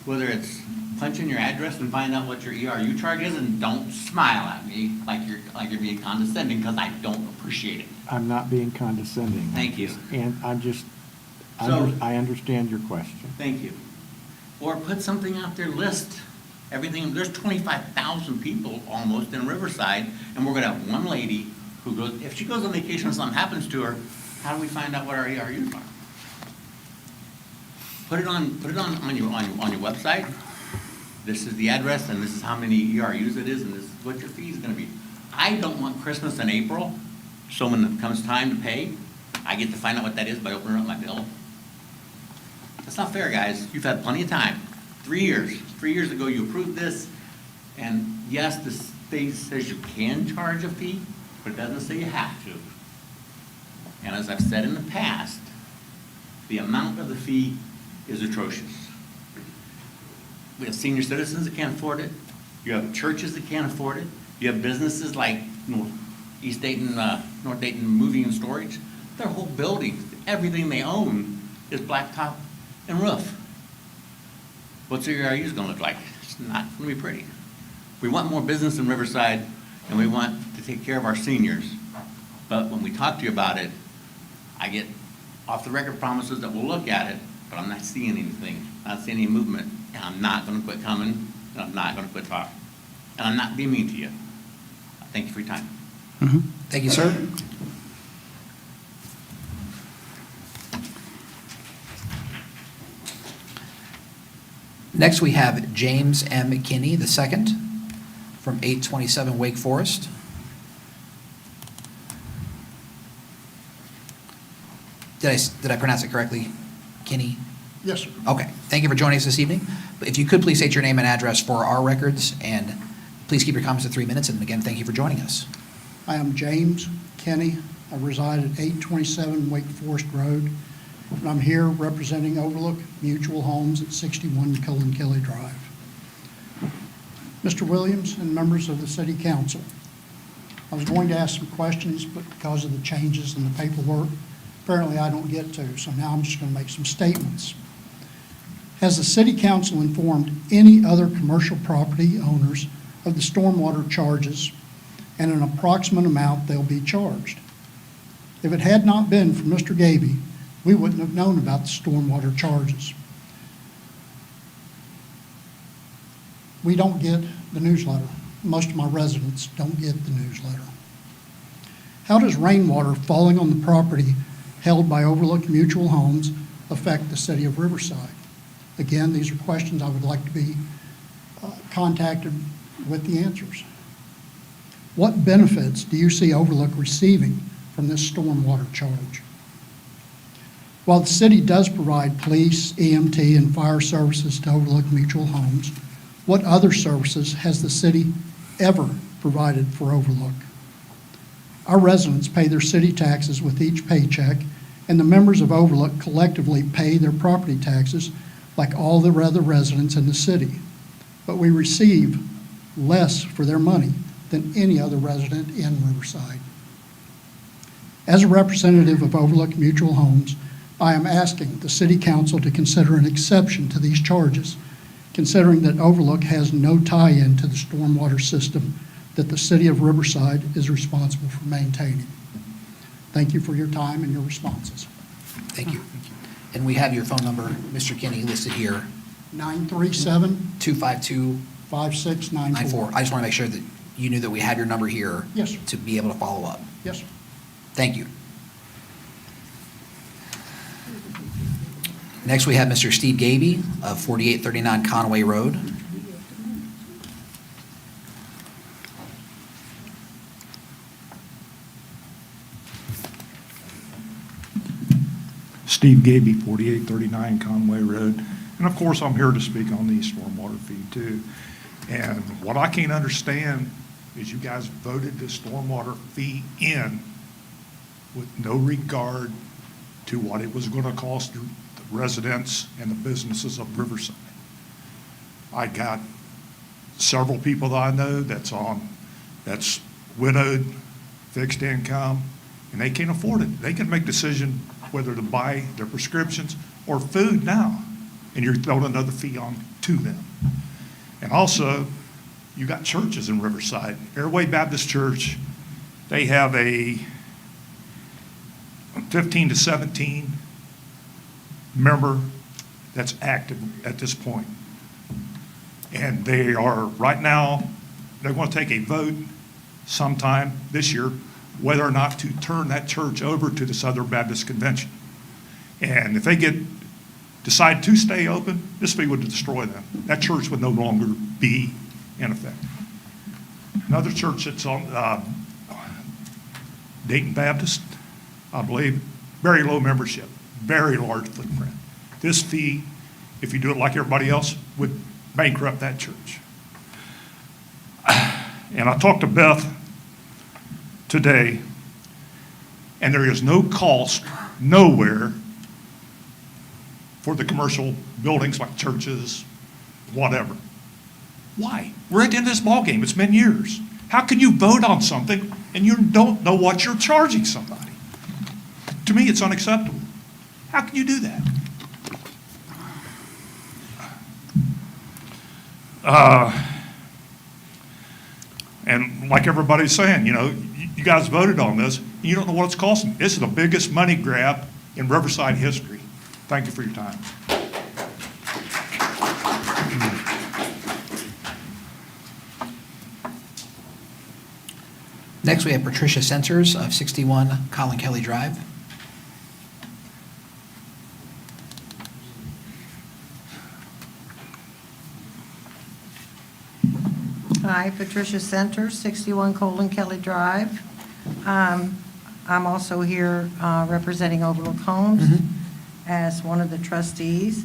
whether it's punch in your address and find out what your ERU charge is, and don't smile at me like you're being condescending, because I don't appreciate it. I'm not being condescending. Thank you. And I'm just, So- I understand your question. Thank you. Or put something out there, list everything. There's 25,000 people almost in Riverside, and we're gonna have one lady who goes, if she goes on vacation and something happens to her, how do we find out what our ERUs are? Put it on your website. This is the address, and this is how many ERUs it is, and this is what your fee is gonna be. I don't want Christmas in April, so when it comes time to pay, I get to find out what that is by opening up my bill. That's not fair, guys. You've had plenty of time. 3 years. 3 years ago, you approved this, and yes, the state says you can charge a fee, but it doesn't say you have to. And as I've said in the past, the amount of the fee is atrocious. We have senior citizens that can't afford it. You have churches that can't afford it. You have businesses like East Dayton, North Dayton Moving and Storage. Their whole buildings, everything they own is blacktop and roof. What's your ERUs gonna look like? It's not gonna be pretty. We want more business in Riverside, and we want to take care of our seniors. But when we talk to you about it, I get off-the-record promises that we'll look at it, but I'm not seeing anything, not seeing any movement, and I'm not gonna quit coming, and I'm not gonna quit talking. And I'm not being mean to you. Thank you for your time. Thank you, sir. Next, we have James M. Kinney II from 827 Wake Forest. Did I pronounce it correctly? Kinney? Yes, sir. Okay, thank you for joining us this evening. If you could please state your name and address for our records, and please keep your comments to 3 minutes, and again, thank you for joining us. I am James Kenny. I reside at 827 Wake Forest Road, and I'm here representing Overlook Mutual Homes at 61 Cullen Kelly Drive. Mr. Williams and members of the City Council, I was going to ask some questions, but because of the changes in the paperwork, apparently I don't get to, so now I'm just going to make some statements. Has the City Council informed any other commercial property owners of the stormwater charges and an approximate amount they'll be charged? If it had not been for Mr. Gaby, we wouldn't have known about the stormwater charges. We don't get the newsletter. Most of my residents don't get the newsletter. How does rainwater falling on the property held by Overlook Mutual Homes affect the city of Riverside? Again, these are questions I would like to be contacted with the answers. What benefits do you see Overlook receiving from this stormwater charge? While the city does provide police, EMT, and fire services to Overlook Mutual Homes, what other services has the city ever provided for Overlook? Our residents pay their city taxes with each paycheck, and the members of Overlook collectively pay their property taxes like all the other residents in the city. But we receive less for their money than any other resident in Riverside. As a representative of Overlook Mutual Homes, I am asking the City Council to consider an exception to these charges, considering that Overlook has no tie-in to the stormwater system that the City of Riverside is responsible for maintaining. Thank you for your time and your responses. Thank you. And we have your phone number, Mr. Kinney, listed here, 937-5694. 252-5694. I just want to make sure that you knew that we had your number here. Yes, sir. To be able to follow up. Yes, sir. Thank you. Next, we have Mr. Steve Gaby of 4839 Conway Road. Steve Gaby, 4839 Conway Road. And of course, I'm here to speak on the stormwater fee too. And what I can't understand is you guys voted the stormwater fee in with no regard to what it was going to cost the residents and the businesses of Riverside. I got several people that I know that's widowed, fixed income, and they can't afford it. They can make decision whether to buy their prescriptions or food now, and you're throwing another fee on to them. And also, you got churches in Riverside. Airway Baptist Church, they have a 15 to 17 member that's active at this point. And they are, right now, they're going to take a vote sometime this year whether or not to turn that church over to the Southern Baptist Convention. And if they decide to stay open, this fee would destroy them. That church would no longer be in effect. Another church that's on Dayton Baptist, I believe, very low membership, very large footprint. This fee, if you do it like everybody else, would bankrupt that church. And I talked to Beth today, and there is no cost nowhere for the commercial buildings like churches, whatever. Why? We're at the end of this ballgame. It's been years. How can you vote on something and you don't know what you're charging somebody? To me, it's unacceptable. How can you do that? And like everybody's saying, you guys voted on this, and you don't know what it's costing. This is the biggest money grab in Riverside history. Thank you for your time. Next, we have Patricia Centers of 61 Colin Kelly Drive. Hi, Patricia Centers, 61 Colin Kelly Drive. I'm also here representing Overlook Homes as one of the trustees.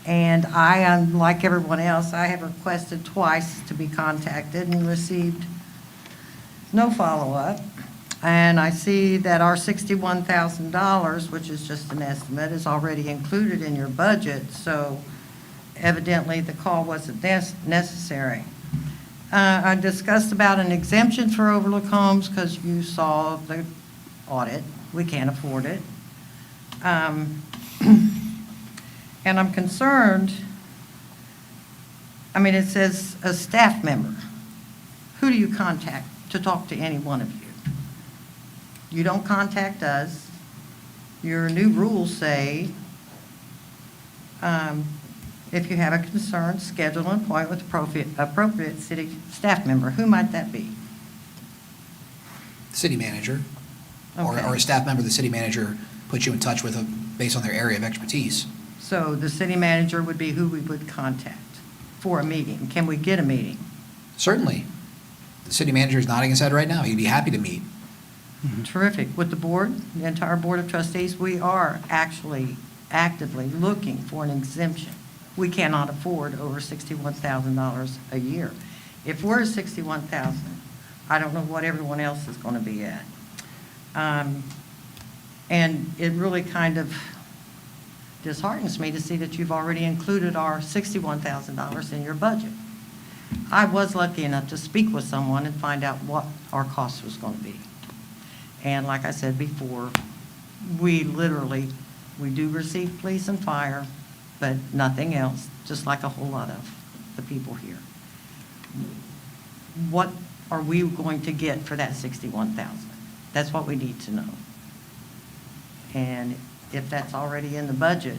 And I, unlike everyone else, I have requested twice to be contacted and received no follow-up. And I see that our $61,000, which is just an estimate, is already included in your budget. So evidently, the call wasn't necessary. I discussed about an exemption for Overlook Homes because you saw the audit. We can't afford it. And I'm concerned, it says a staff member. Who do you contact to talk to any one of you? You don't contact us. Your new rules say if you have a concern, schedule an appointment with appropriate city staff member. Who might that be? City manager, Okay. or a staff member the city manager puts you in touch with based on their area of expertise. So the city manager would be who we would contact for a meeting. Can we get a meeting? Certainly. The city manager is nodding his head right now. He'd be happy to meet. Terrific. With the board, the entire board of trustees, we are actually actively looking for an exemption. We cannot afford over $61,000 a year. If we're at $61,000, I don't know what everyone else is going to be at. And it really kind of disheartens me to see that you've already included our $61,000 in your budget. I was lucky enough to speak with someone and find out what our cost was going to be. And like I said before, we do receive police and fire, but nothing else, just like a whole lot of the people here. What are we going to get for that $61,000? That's what we need to know. And if that's already in the budget,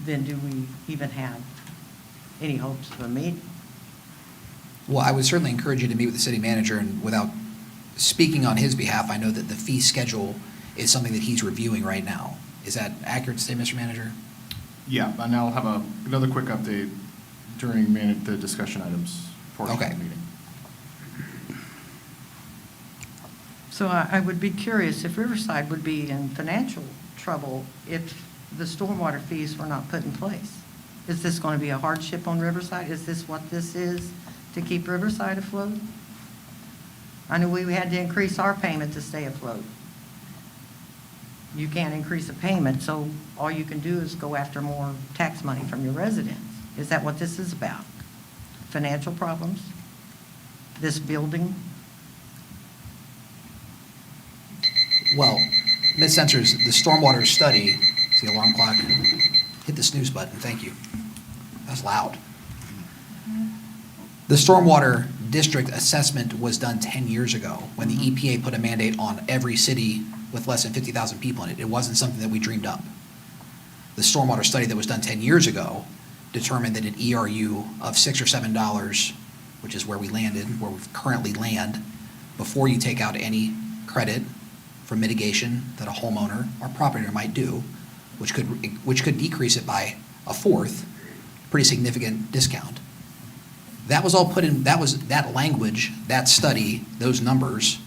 then do we even have any hopes of a meeting? Well, I would certainly encourage you to meet with the city manager, and without speaking on his behalf, I know that the fee schedule is something that he's reviewing right now. Is that accurate to say, Mr. Manager? Yeah, and I'll have another quick update during the discussion items portion of the meeting. So I would be curious if Riverside would be in financial trouble if the stormwater fees were not put in place. Is this going to be a hardship on Riverside? Is this what this is to keep Riverside afloat? I know we had to increase our payment to stay afloat. You can't increase a payment, so all you can do is go after more tax money from your residents. Is that what this is about? financial problems, this building. Well, Ms. Sensors, the stormwater study, see alarm clock, hit the snooze button, thank you. That's loud. The stormwater district assessment was done 10 years ago when the EPA put a mandate on every city with less than 50,000 people in it. It wasn't something that we dreamed up. The stormwater study that was done 10 years ago determined that an ERU of $6 or $7, which is where we landed, where we currently land, before you take out any credit for mitigation that a homeowner or property owner might do, which could decrease it by a fourth, pretty significant discount. That was all put in, that language, that study, those numbers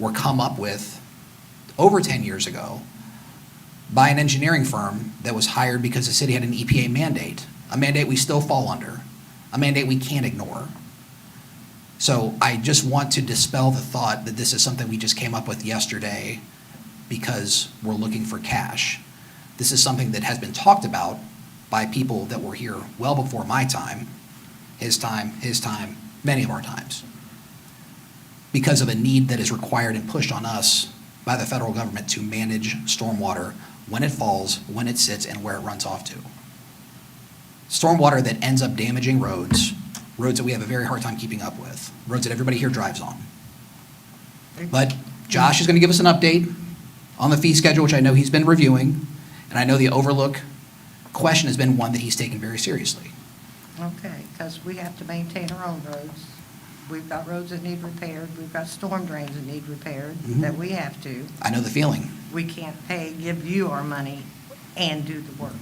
were come up with over 10 years ago by an engineering firm that was hired because the city had an EPA mandate, a mandate we still fall under, a mandate we can't ignore. So I just want to dispel the thought that this is something we just came up with yesterday because we're looking for cash. This is something that has been talked about by people that were here well before my time, his time, many of our times, because of a need that is required and pushed on us by the federal government to manage stormwater when it falls, when it sits, and where it runs off to. Stormwater that ends up damaging roads that we have a very hard time keeping up with, roads that everybody here drives on. But Josh is going to give us an update on the fee schedule, which I know he's been reviewing, and I know the overlook question has been one that he's taken very seriously. Okay, because we have to maintain our own roads. We've got roads that need repaired, we've got storm drains that need repaired, that we have to. I know the feeling. We can't give you our money and do the work,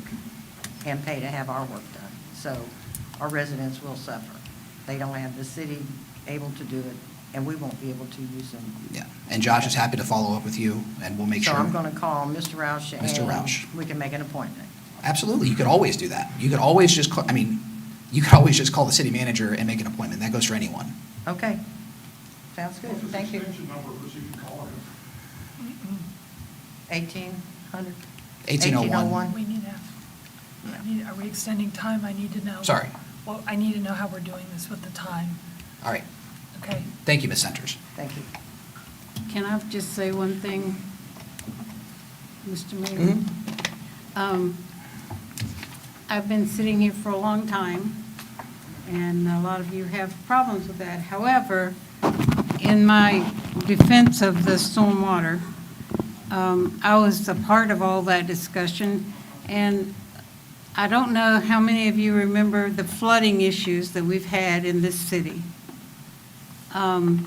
and pay to have our work done. So our residents will suffer. They don't have the city able to do it, and we won't be able to use them. Yeah, and Josh is happy to follow up with you, and we'll make So sure. I'm going to call Mr. Roush. Mr. Roush. And we can make an appointment. Absolutely, you could always do that. You could always just, you could always just call the city manager and make an appointment. That goes for anyone. Okay. Sounds good. Thank you. 1800? 1801. We need to are we extending time? I need to know. Sorry. Well, I need to know how we're doing this with the time. All right. Okay. Thank you, Ms. Centers. Thank you. Can I just say one thing, Mr. Mayor? I've been sitting here for a long time, and a lot of you have problems with that. However, in my defense of the stormwater, I was a part of all that discussion, and I don't know how many of you remember the flooding issues that we've had in this city. All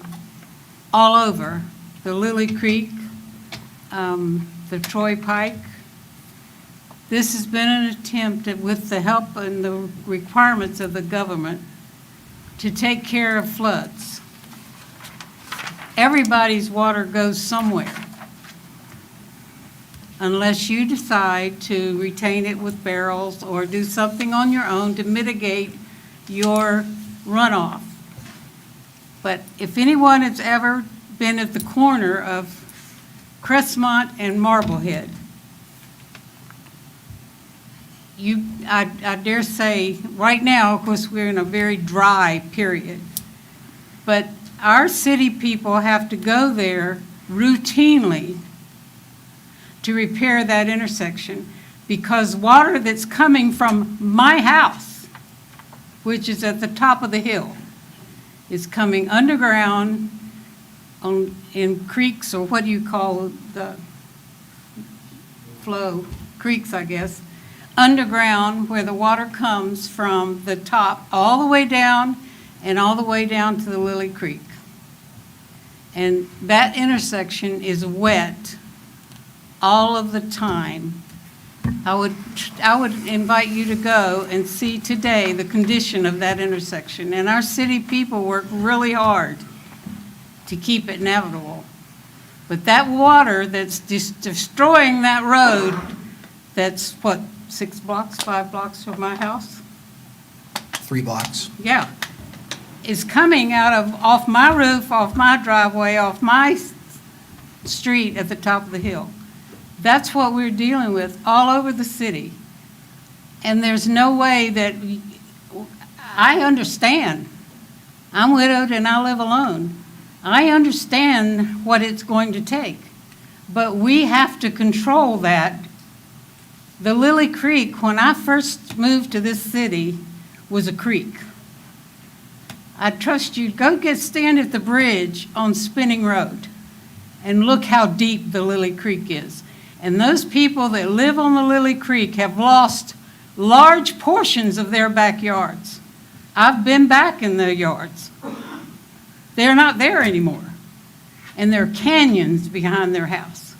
over, the Lily Creek, the Troy Pike. This has been an attempt with the help and the requirements of the government to take care of floods. Everybody's water goes somewhere, unless you decide to retain it with barrels or do something on your own to mitigate your runoff. But if anyone has ever been at the corner of Crestmont and Marblehead, I dare say, right now, of course, we're in a very dry period, but our city people have to go there routinely to repair that intersection because water that's coming from my house, which is at the top of the hill, is coming underground in creeks, or what do you call the flow? Creeks, I guess. Underground, where the water comes from the top all the way down and all the way down to the Lily Creek. And that intersection is wet all of the time. I would invite you to go and see today the condition of that intersection. And our city people work really hard to keep it navigable. But that water that's destroying that road, that's what, 6 blocks, 5 blocks from my house? 3 blocks. Yeah. Is coming off my roof, off my driveway, off my street at the top of the hill. That's what we're dealing with all over the city. And there's no way that I understand I'm widowed and I live alone. I understand what it's going to take, but we have to control that. The Lily Creek, when I first moved to this city, was a creek. I trust you, stand at the bridge on Spinning Road and look how deep the Lily Creek is. And those people that live on the Lily Creek have lost large portions of their backyards. I've been back in their yards. They're not there anymore. And there are canyons behind their house.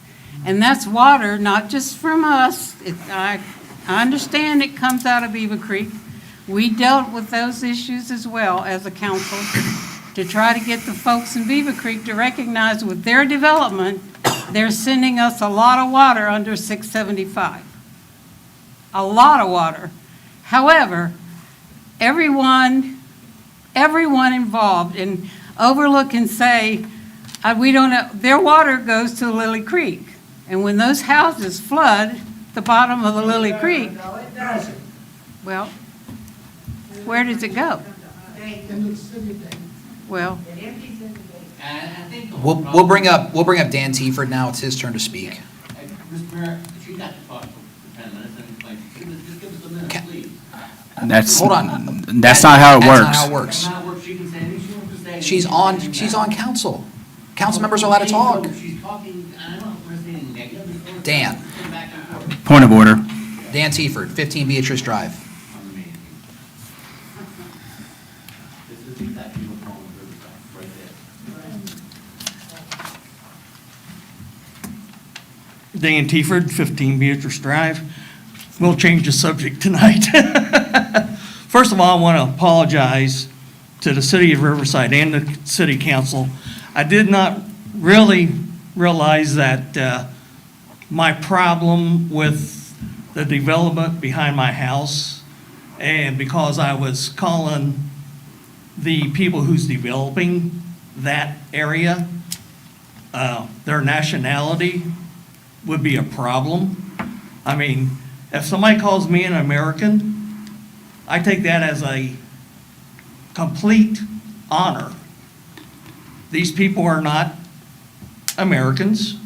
And that's water, not just from us. I understand it comes out of Beaver Creek. We dealt with those issues as well as a council to try to get the folks in Beaver Creek to recognize with their development, they're sending us a lot of water under 675. A lot of water. However, everyone involved in overlook and say, we don't know, their water goes to Lily Creek. And when those houses flood the bottom of the Lily Creek, well, where does it go? Well, We'll bring up Dan Tieford now. It's his turn to speak. Mr. Mayor, she got to talk for 10 minutes and explain. Just give us a minute, please. That's, Hold on. that's not how it That's works. not how it works. That's not where she can say anything she wants to say. She's on council. Council members are allowed to talk. She's talking, I don't want to say anything negative. Dan. Back and forth Point of order. Dan Tieford, 15 Beatrice Drive. on the meeting. This is exactly what's wrong with Riverside, right there. Dan Tieford, 15 Beatrice Drive. We'll change the subject tonight. First of all, I want to apologize to the city of Riverside and the city council. I did not really realize that my problem with the development behind my house, and because I was calling the people who's developing that area, their nationality would be a problem. I mean, if somebody calls me an American, I take that as a complete honor. These people are not Americans,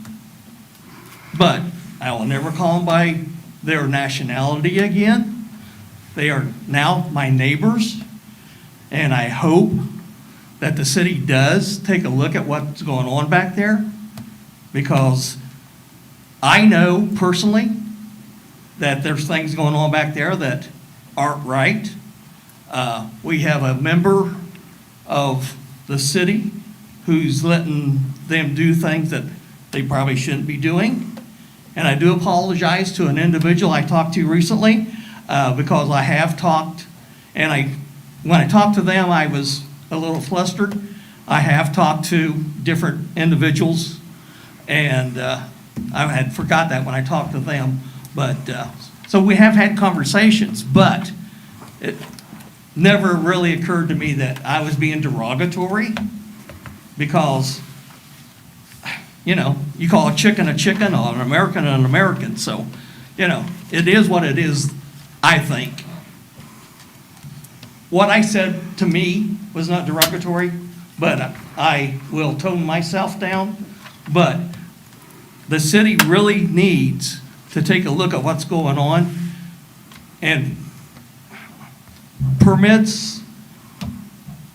but I will never call them by their nationality again. They are now my neighbors, and I hope that the city does take a look at what's going on back there, because I know personally that there's things going on back there that aren't right. We have a member of the city who's letting them do things that they probably shouldn't be doing. And I do apologize to an individual I talked to recently, because I have talked, and when I talked to them, I was a little flustered. I have talked to different individuals, and I had forgot that when I talked to them. But, so we have had conversations, but it never really occurred to me that I was being derogatory, because, you know, you call a chicken or an American. So, you know, it is what it is, I think. What I said to me was not derogatory, but I will tone myself down. But the city really needs to take a look at what's going on, and permits,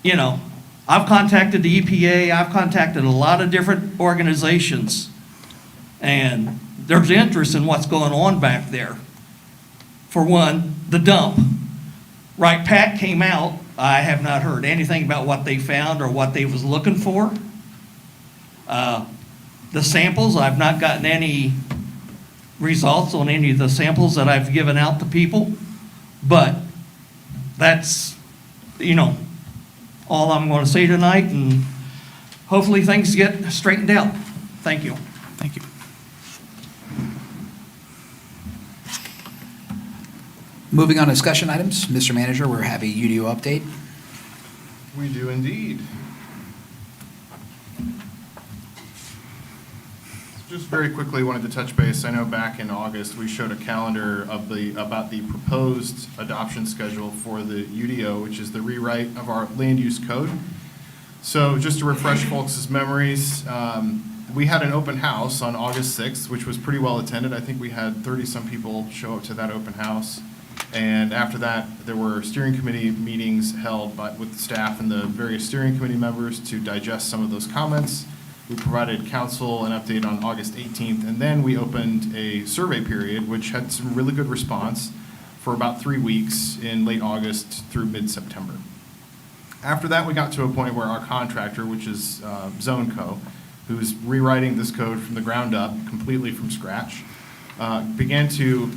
you know, I've contacted the EPA, I've contacted a lot of different organizations, and there's interest in what's going on back there. For one, the dump. Right, Pat came out, I have not heard anything about what they found or what they was looking for. The samples, I've not gotten any results on any of the samples that I've given out to people, but that's, you know, all I'm going to say tonight, and hopefully things get straightened out. Thank you. Thank you. Moving on to discussion items. Mr. Manager, we're having a UDO update. We do indeed. Just very quickly wanted to touch base. I know back in August, we showed a calendar of about the proposed adoption schedule for the UDO, which is the rewrite of our land use code. So just to refresh folks' memories, we had an open house on August 6th, which was pretty well attended. I think we had 30-some people show up to that open house. And after that, there were steering committee meetings held with the staff and the various steering committee members to digest some of those comments. We provided council an update on August 18th, and then we opened a survey period, which had some really good response for about 3 weeks in late August through mid-September. After that, we got to a point where our contractor, which is ZoneCo, who's rewriting this code from the ground up, completely from scratch, began to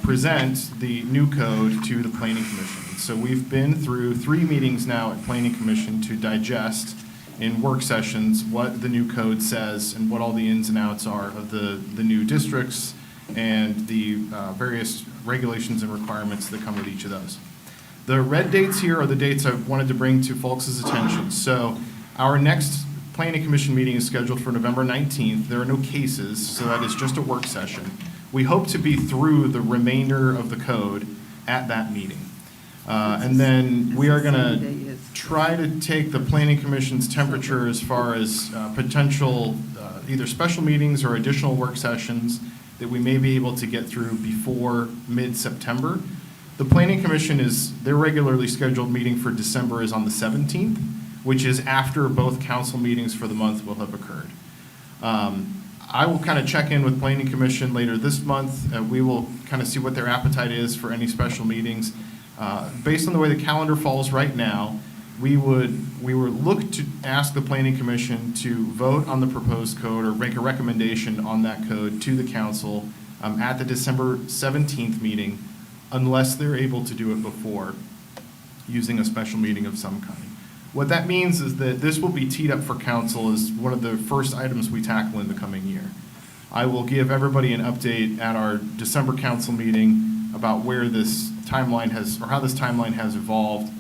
present the new code to the Planning Commission. So we've been through 3 meetings now at Planning Commission to digest in work sessions what the new code says and what all the ins and outs are of the new districts and the various regulations and requirements that come with each of those. The red dates here are the dates I wanted to bring to folks' attention. So our next Planning Commission meeting is scheduled for November 19th. There are no cases, so that is just a work session. We hope to be through the remainder of the code at that meeting. And then we are going to try to take the Planning Commission's temperature as far as potential either special meetings or additional work sessions that we may be able to get through before mid-September. The Planning Commission their regularly scheduled meeting for December is on the 17th, which is after both council meetings for the month will have occurred. I will kind of check in with Planning Commission later this month. We will kind of see what their appetite is for any special meetings. Based on the way the calendar falls right now, we would look to ask the Planning Commission to vote on the proposed code or make a recommendation on that code to the council at the December 17th meeting, unless they're able to do it before using a special meeting of some kind. What that means is that this will be teed up for council as one of the first items we tackle in the coming year. I will give everybody an update at our December council meeting about where this timeline has, or how this timeline has evolved.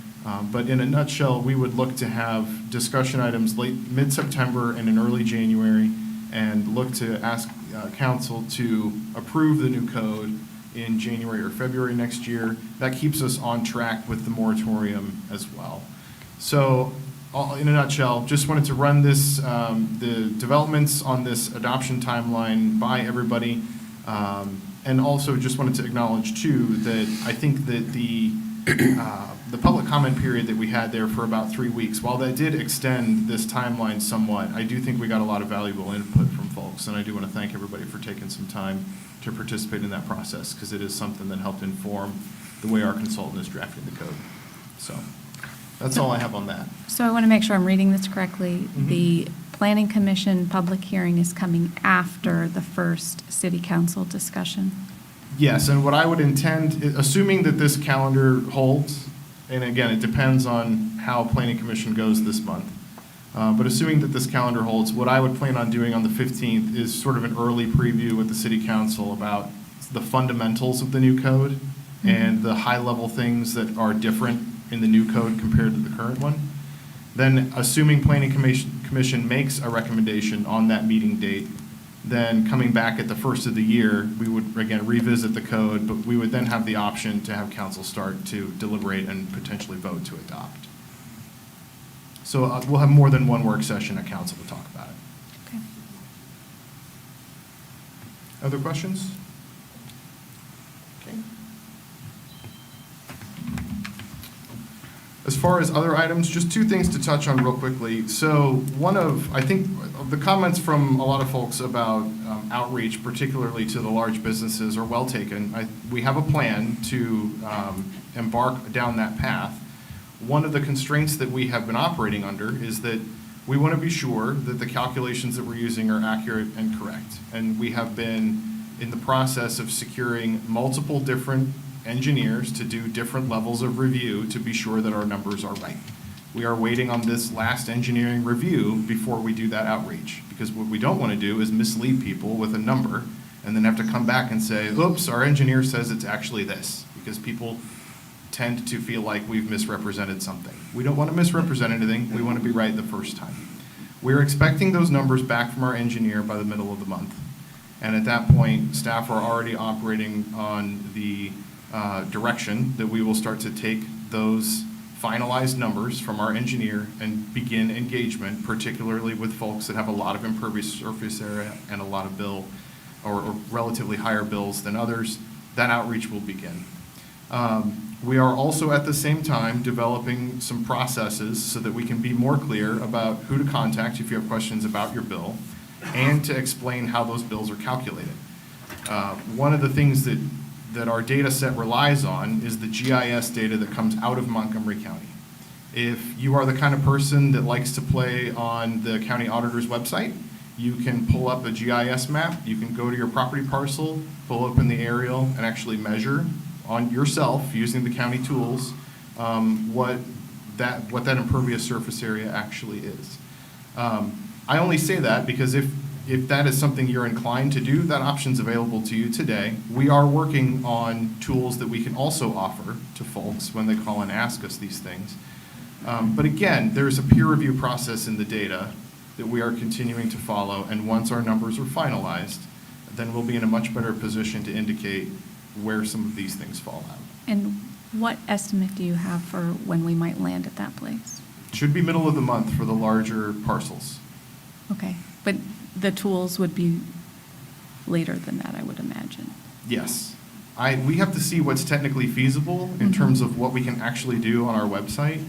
But in a nutshell, we would look to have discussion items mid-September and in early January, and look to ask council to approve the new code in January or February next year. That keeps us on track with the moratorium as well. So, in a nutshell, just wanted to run this, the developments on this adoption timeline by everybody. And also just wanted to acknowledge too that I think that the public comment period that we had there for about 3 weeks, while that did extend this timeline somewhat, I do think we got a lot of valuable input from folks. And I do want to thank everybody for taking some time to participate in that process, because it is something that helped inform the way our consultant is drafting the code. So that's all I have on that. So I want to make sure I'm reading this correctly. The Planning Commission public hearing is coming after the first city council discussion? Yes, and what I would intend, assuming that this calendar holds, and again, it depends on how Planning Commission goes this month, but assuming that this calendar holds, what I would plan on doing on the 15th is sort of an early preview with the city council about the fundamentals of the new code and the high-level things that are different in the new code compared to the current one. Then, assuming Planning Commission makes a recommendation on that meeting date, then coming back at the first of the year, we would, again, revisit the code, but we would then have the option to have council start to deliberate and potentially vote to adopt. So we'll have more than one work session at council to talk about it. Okay. Other questions? Okay. As far as other items, just 2 things to touch on real quickly. So one of, I think, the comments from a lot of folks about outreach, particularly to the large businesses, are well taken. We have a plan to embark down that path. One of the constraints that we have been operating under is that we want to be sure that the calculations that we're using are accurate and correct. And we have been in the process of securing multiple different engineers to do different levels of review to be sure that our numbers are right. We are waiting on this last engineering review before we do that outreach, because what we don't want to do is mislead people with a number and then have to come back and say, oops, our engineer says it's actually this, because people tend to feel like we've misrepresented something. We don't want to misrepresent anything. We want to be right the first time. We're expecting those numbers back from our engineer by the middle of the month. And at that point, staff are already operating on the direction that we will start to take those finalized numbers from our engineer and begin engagement, particularly with folks that have a lot of impervious surface area and a lot of bill or relatively higher bills than others. That outreach will begin. We are also at the same time developing some processes so that we can be more clear about who to contact if you have questions about your bill and to explain how those bills are calculated. One of the things that our data set relies on is the GIS data that comes out of Montgomery County. If you are the kind of person that likes to play on the county auditor's website, you can pull up a GIS map, you can go to your property parcel, pull open the aerial, and actually measure on yourself, using the county tools, what that impervious surface area actually is. I only say that because if that is something you're inclined to do, that option's available to you today. We are working on tools that we can also offer to folks when they call and ask us these things. But again, there's a peer review process in the data that we are continuing to follow, and once our numbers are finalized, then we'll be in a much better position to indicate where some of these things fall out. And what estimate do you have for when we might land at that place? Should be middle of the month for the larger parcels. Okay, but the tools would be later than that, I would imagine. Yes. We have to see what's technically feasible in terms of what we can actually do on our website.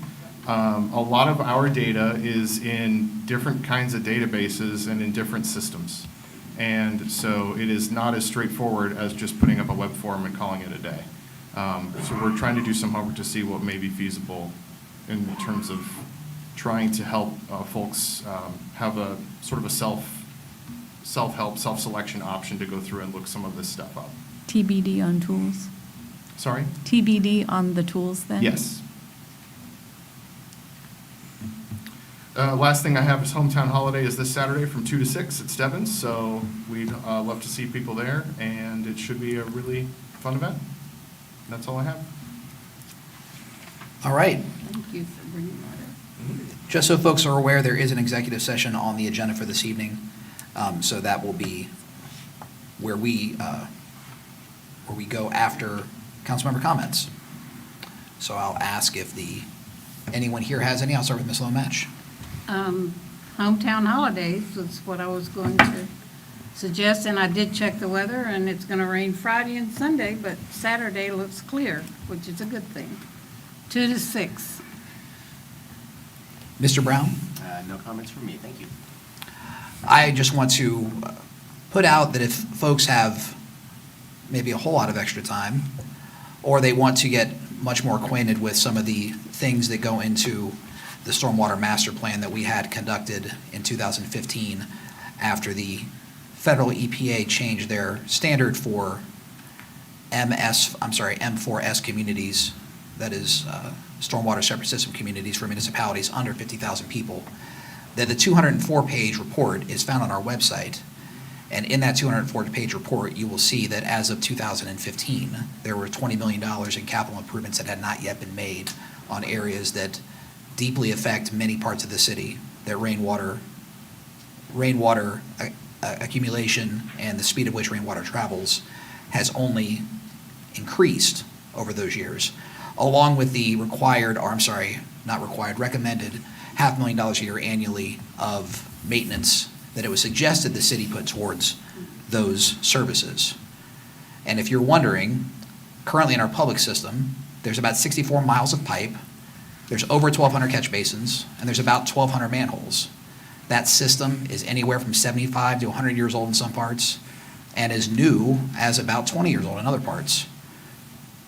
A lot of our data is in different kinds of databases and in different systems. And so it is not as straightforward as just putting up a web form and calling it a day. So we're trying to do some homework to see what may be feasible in terms of trying to help folks have a sort of a self-help, self-selection option to go through and look some of this stuff up. TBD on tools? Sorry? TBD on the tools then? Yes. Last thing I have is Hometown Holiday is this Saturday from 2 to 6 at Stebbins, so we'd love to see people there, and it should be a really fun event. That's all I have. All right. Thank you for bringing that up. Just so folks are aware, there is an executive session on the agenda for this evening. So that will be where we go after councilmember comments. So I'll ask if anyone here has any. I'll start with Ms. Lomatch. Hometown holidays was what I was going to suggest, and I did check the weather, and it's going to rain Friday and Sunday, but Saturday looks clear, which is a good thing. 2 to 6. Mr. Brown? No comments from me, thank you. I just want to put out that if folks have maybe a whole lot of extra time, or they want to get much more acquainted with some of the things that go into the Stormwater Master Plan that we had conducted in 2015 after the federal EPA changed their standard for M4S communities, that is stormwater separate system communities for municipalities under 50,000 people, that the 204-page report is found on our website. And in that 204-page report, you will see that as of 2015, there were $20 million in capital improvements that had not yet been made on areas that deeply affect many parts of the city, that rainwater accumulation and the speed at which rainwater travels has only increased over those years, along with the recommended $500,000 a year annually of maintenance that it was suggested the city put towards those services. And if you're wondering, currently in our public system, there's about 64 miles of pipe, there's over 1,200 catch basins, and there's about 1,200 manholes. That system is anywhere from 75 to 100 years old in some parts, and is new as about 20 years old in other parts.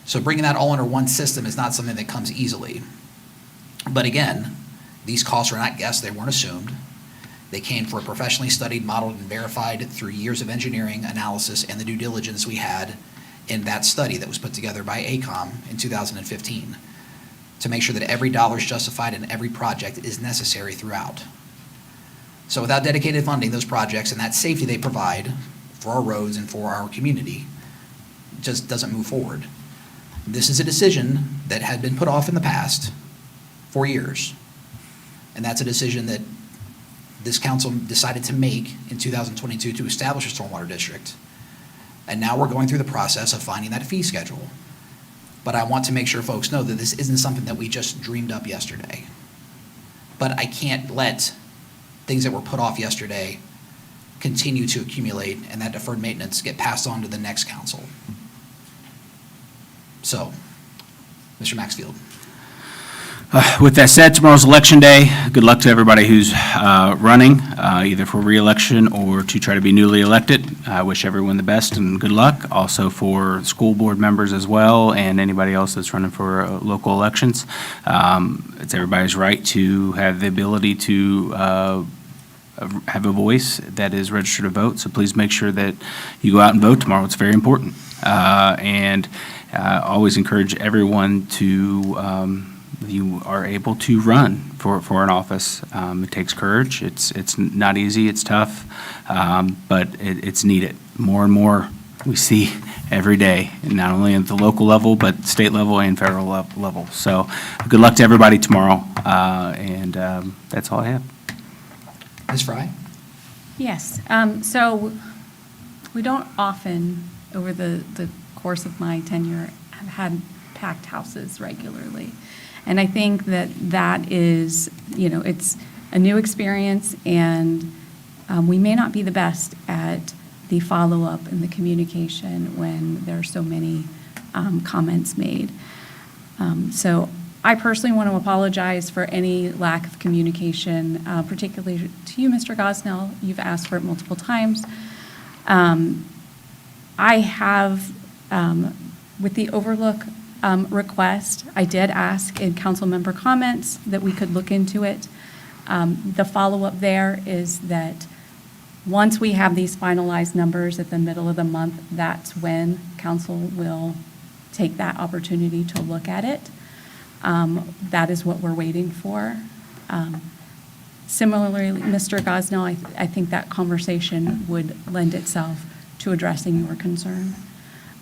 So bringing that all under one system is not something that comes easily. But again, these costs were not guessed, they weren't assumed. They came for a professionally studied, modeled, and verified through years of engineering, analysis, and the due diligence we had in that study that was put together by AECOM in 2015 to make sure that every dollar is justified and every project is necessary throughout. So without dedicated funding, those projects and that safety they provide for our roads and for our community just doesn't move forward. This is a decision that had been put off in the past for years. And that's a decision that this council decided to make in 2022 to establish a stormwater district. And now we're going through the process of finding that fee schedule. But I want to make sure folks know that this isn't something that we just dreamed up yesterday. But I can't let things that were put off yesterday continue to accumulate and that deferred maintenance get passed on to the next council. So, Mr. Maxfield. With that said, tomorrow's Election Day. Good luck to everybody who's running, either for reelection or to try to be newly elected. I wish everyone the best and good luck. Also for school board members as well, and anybody else that's running for local elections. It's everybody's right to have the ability to have a voice that is registered to vote. So please make sure that you go out and vote tomorrow. It's very important. And always encourage everyone to you are able to run for an office. It takes courage. It's not easy. It's tough, but it's needed. More and more we see every day, and not only at the local level, but state level and federal level. So good luck to everybody tomorrow, and that's all I have. Ms. Fry? Yes, so we don't often, over the course of my tenure, have had packed houses regularly. And I think that is, it's a new experience, and we may not be the best at the follow-up and the communication when there are so many comments made. So I personally want to apologize for any lack of communication, particularly to you, Mr. Gosnell. You've asked for it multiple times. I have, with the Overlook request, I did ask in council member comments that we could look into it. The follow-up there is that once we have these finalized numbers at the middle of the month, that's when council will take that opportunity to look at it. That is what we're waiting for. Similarly, Mr. Gosnell, I think that conversation would lend itself to addressing your concern.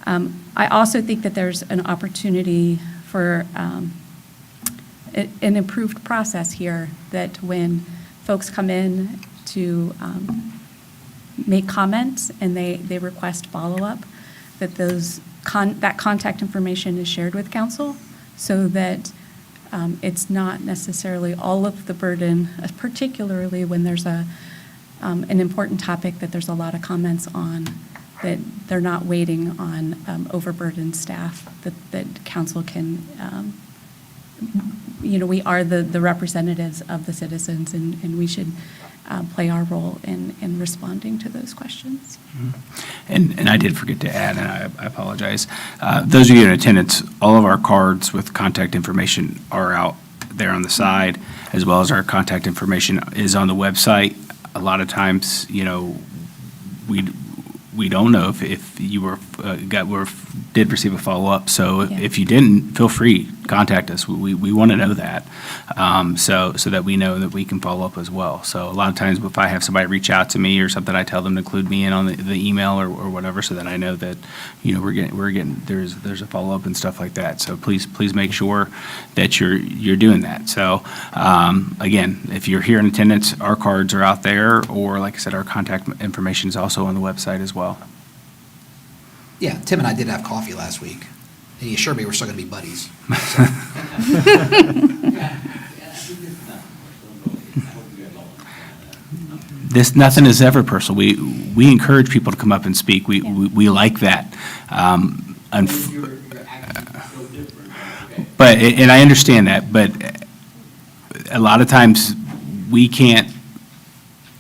I also think that there's an opportunity for an improved process here, that when folks come in to make comments and they request follow-up, that that contact information is shared with council, so that it's not necessarily all of the burden, particularly when there's an important topic that there's a lot of comments on, that they're not waiting on overburdened staff, that council can, we are the representatives of the citizens, and we should play our role in responding to those questions. And I did forget to add, and I apologize. Those of you in attendance, all of our cards with contact information are out there on the side, as well as our contact information is on the website. A lot of times, we don't know if you did receive a follow-up. So Yeah. if you didn't, feel free, contact us. We want to know that, so that we know that we can follow up as well. So a lot of times if I have somebody reach out to me or something, I tell them to include me in on the email or whatever, so that I know that, we're getting, there's a follow-up and stuff like that. So please make sure that you're doing that. So, again, if you're here in attendance, our cards are out there, or like I said, our contact information is also on the website as well. Yeah, Tim and I did have coffee last week, and he assured me we're still going to be buddies. So, Nothing is ever personal. We encourage people to come up and speak. We like that. But, and I understand that, but a lot of times we can't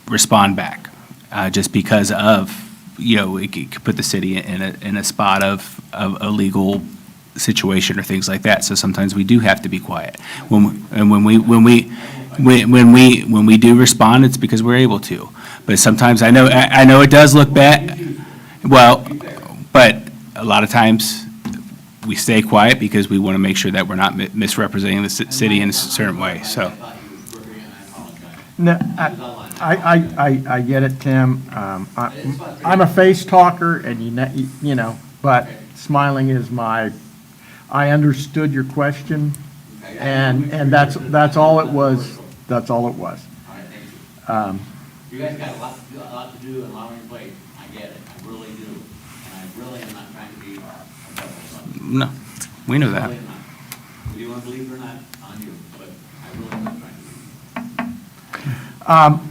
respond back, just because of, it could put the city in a spot of a legal situation or things like that. So sometimes we do have to be quiet. When we do respond, it's because we're able to. But sometimes I know it does look bad. Well, but a lot of times we stay quiet because we want to make sure that we're not misrepresenting the city in a certain way. So. No, I get it, Tim. I'm a face talker, and but smiling is I understood your question, and that's all it was. That's all it was. You guys got a lot to do and a lot on your plate. I get it. I really do. And I really am not trying to be a No. We know that. Do you want to believe it or not, on you, but I really am trying.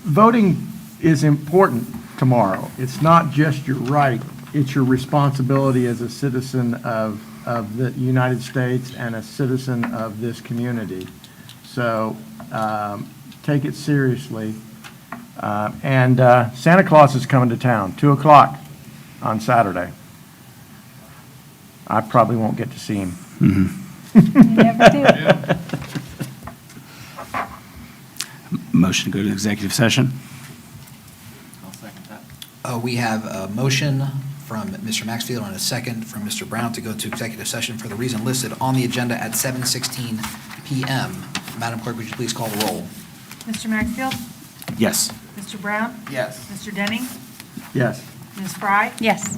Voting is important tomorrow. It's not just your right, it's your responsibility as a citizen of the United States and a citizen of this community. So take it seriously. And Santa Claus is coming to town, 2 o'clock on Saturday. I probably won't get to see him. never do. Motion to go to executive session? We have a motion from Mr. Maxfield and a second from Mr. Brown to go to executive session for the reason listed on the agenda at 7:16 PM. Madam Clerk, would you please call the roll? Mr. Maxfield? Yes. Mr. Brown? Yes. Mr. Denning? Yes. Ms. Fry? Yes.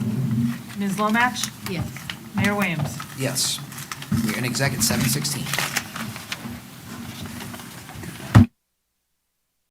Ms. Lomax? Yes. Mayor Williams? Yes. We're in exec at 7:16.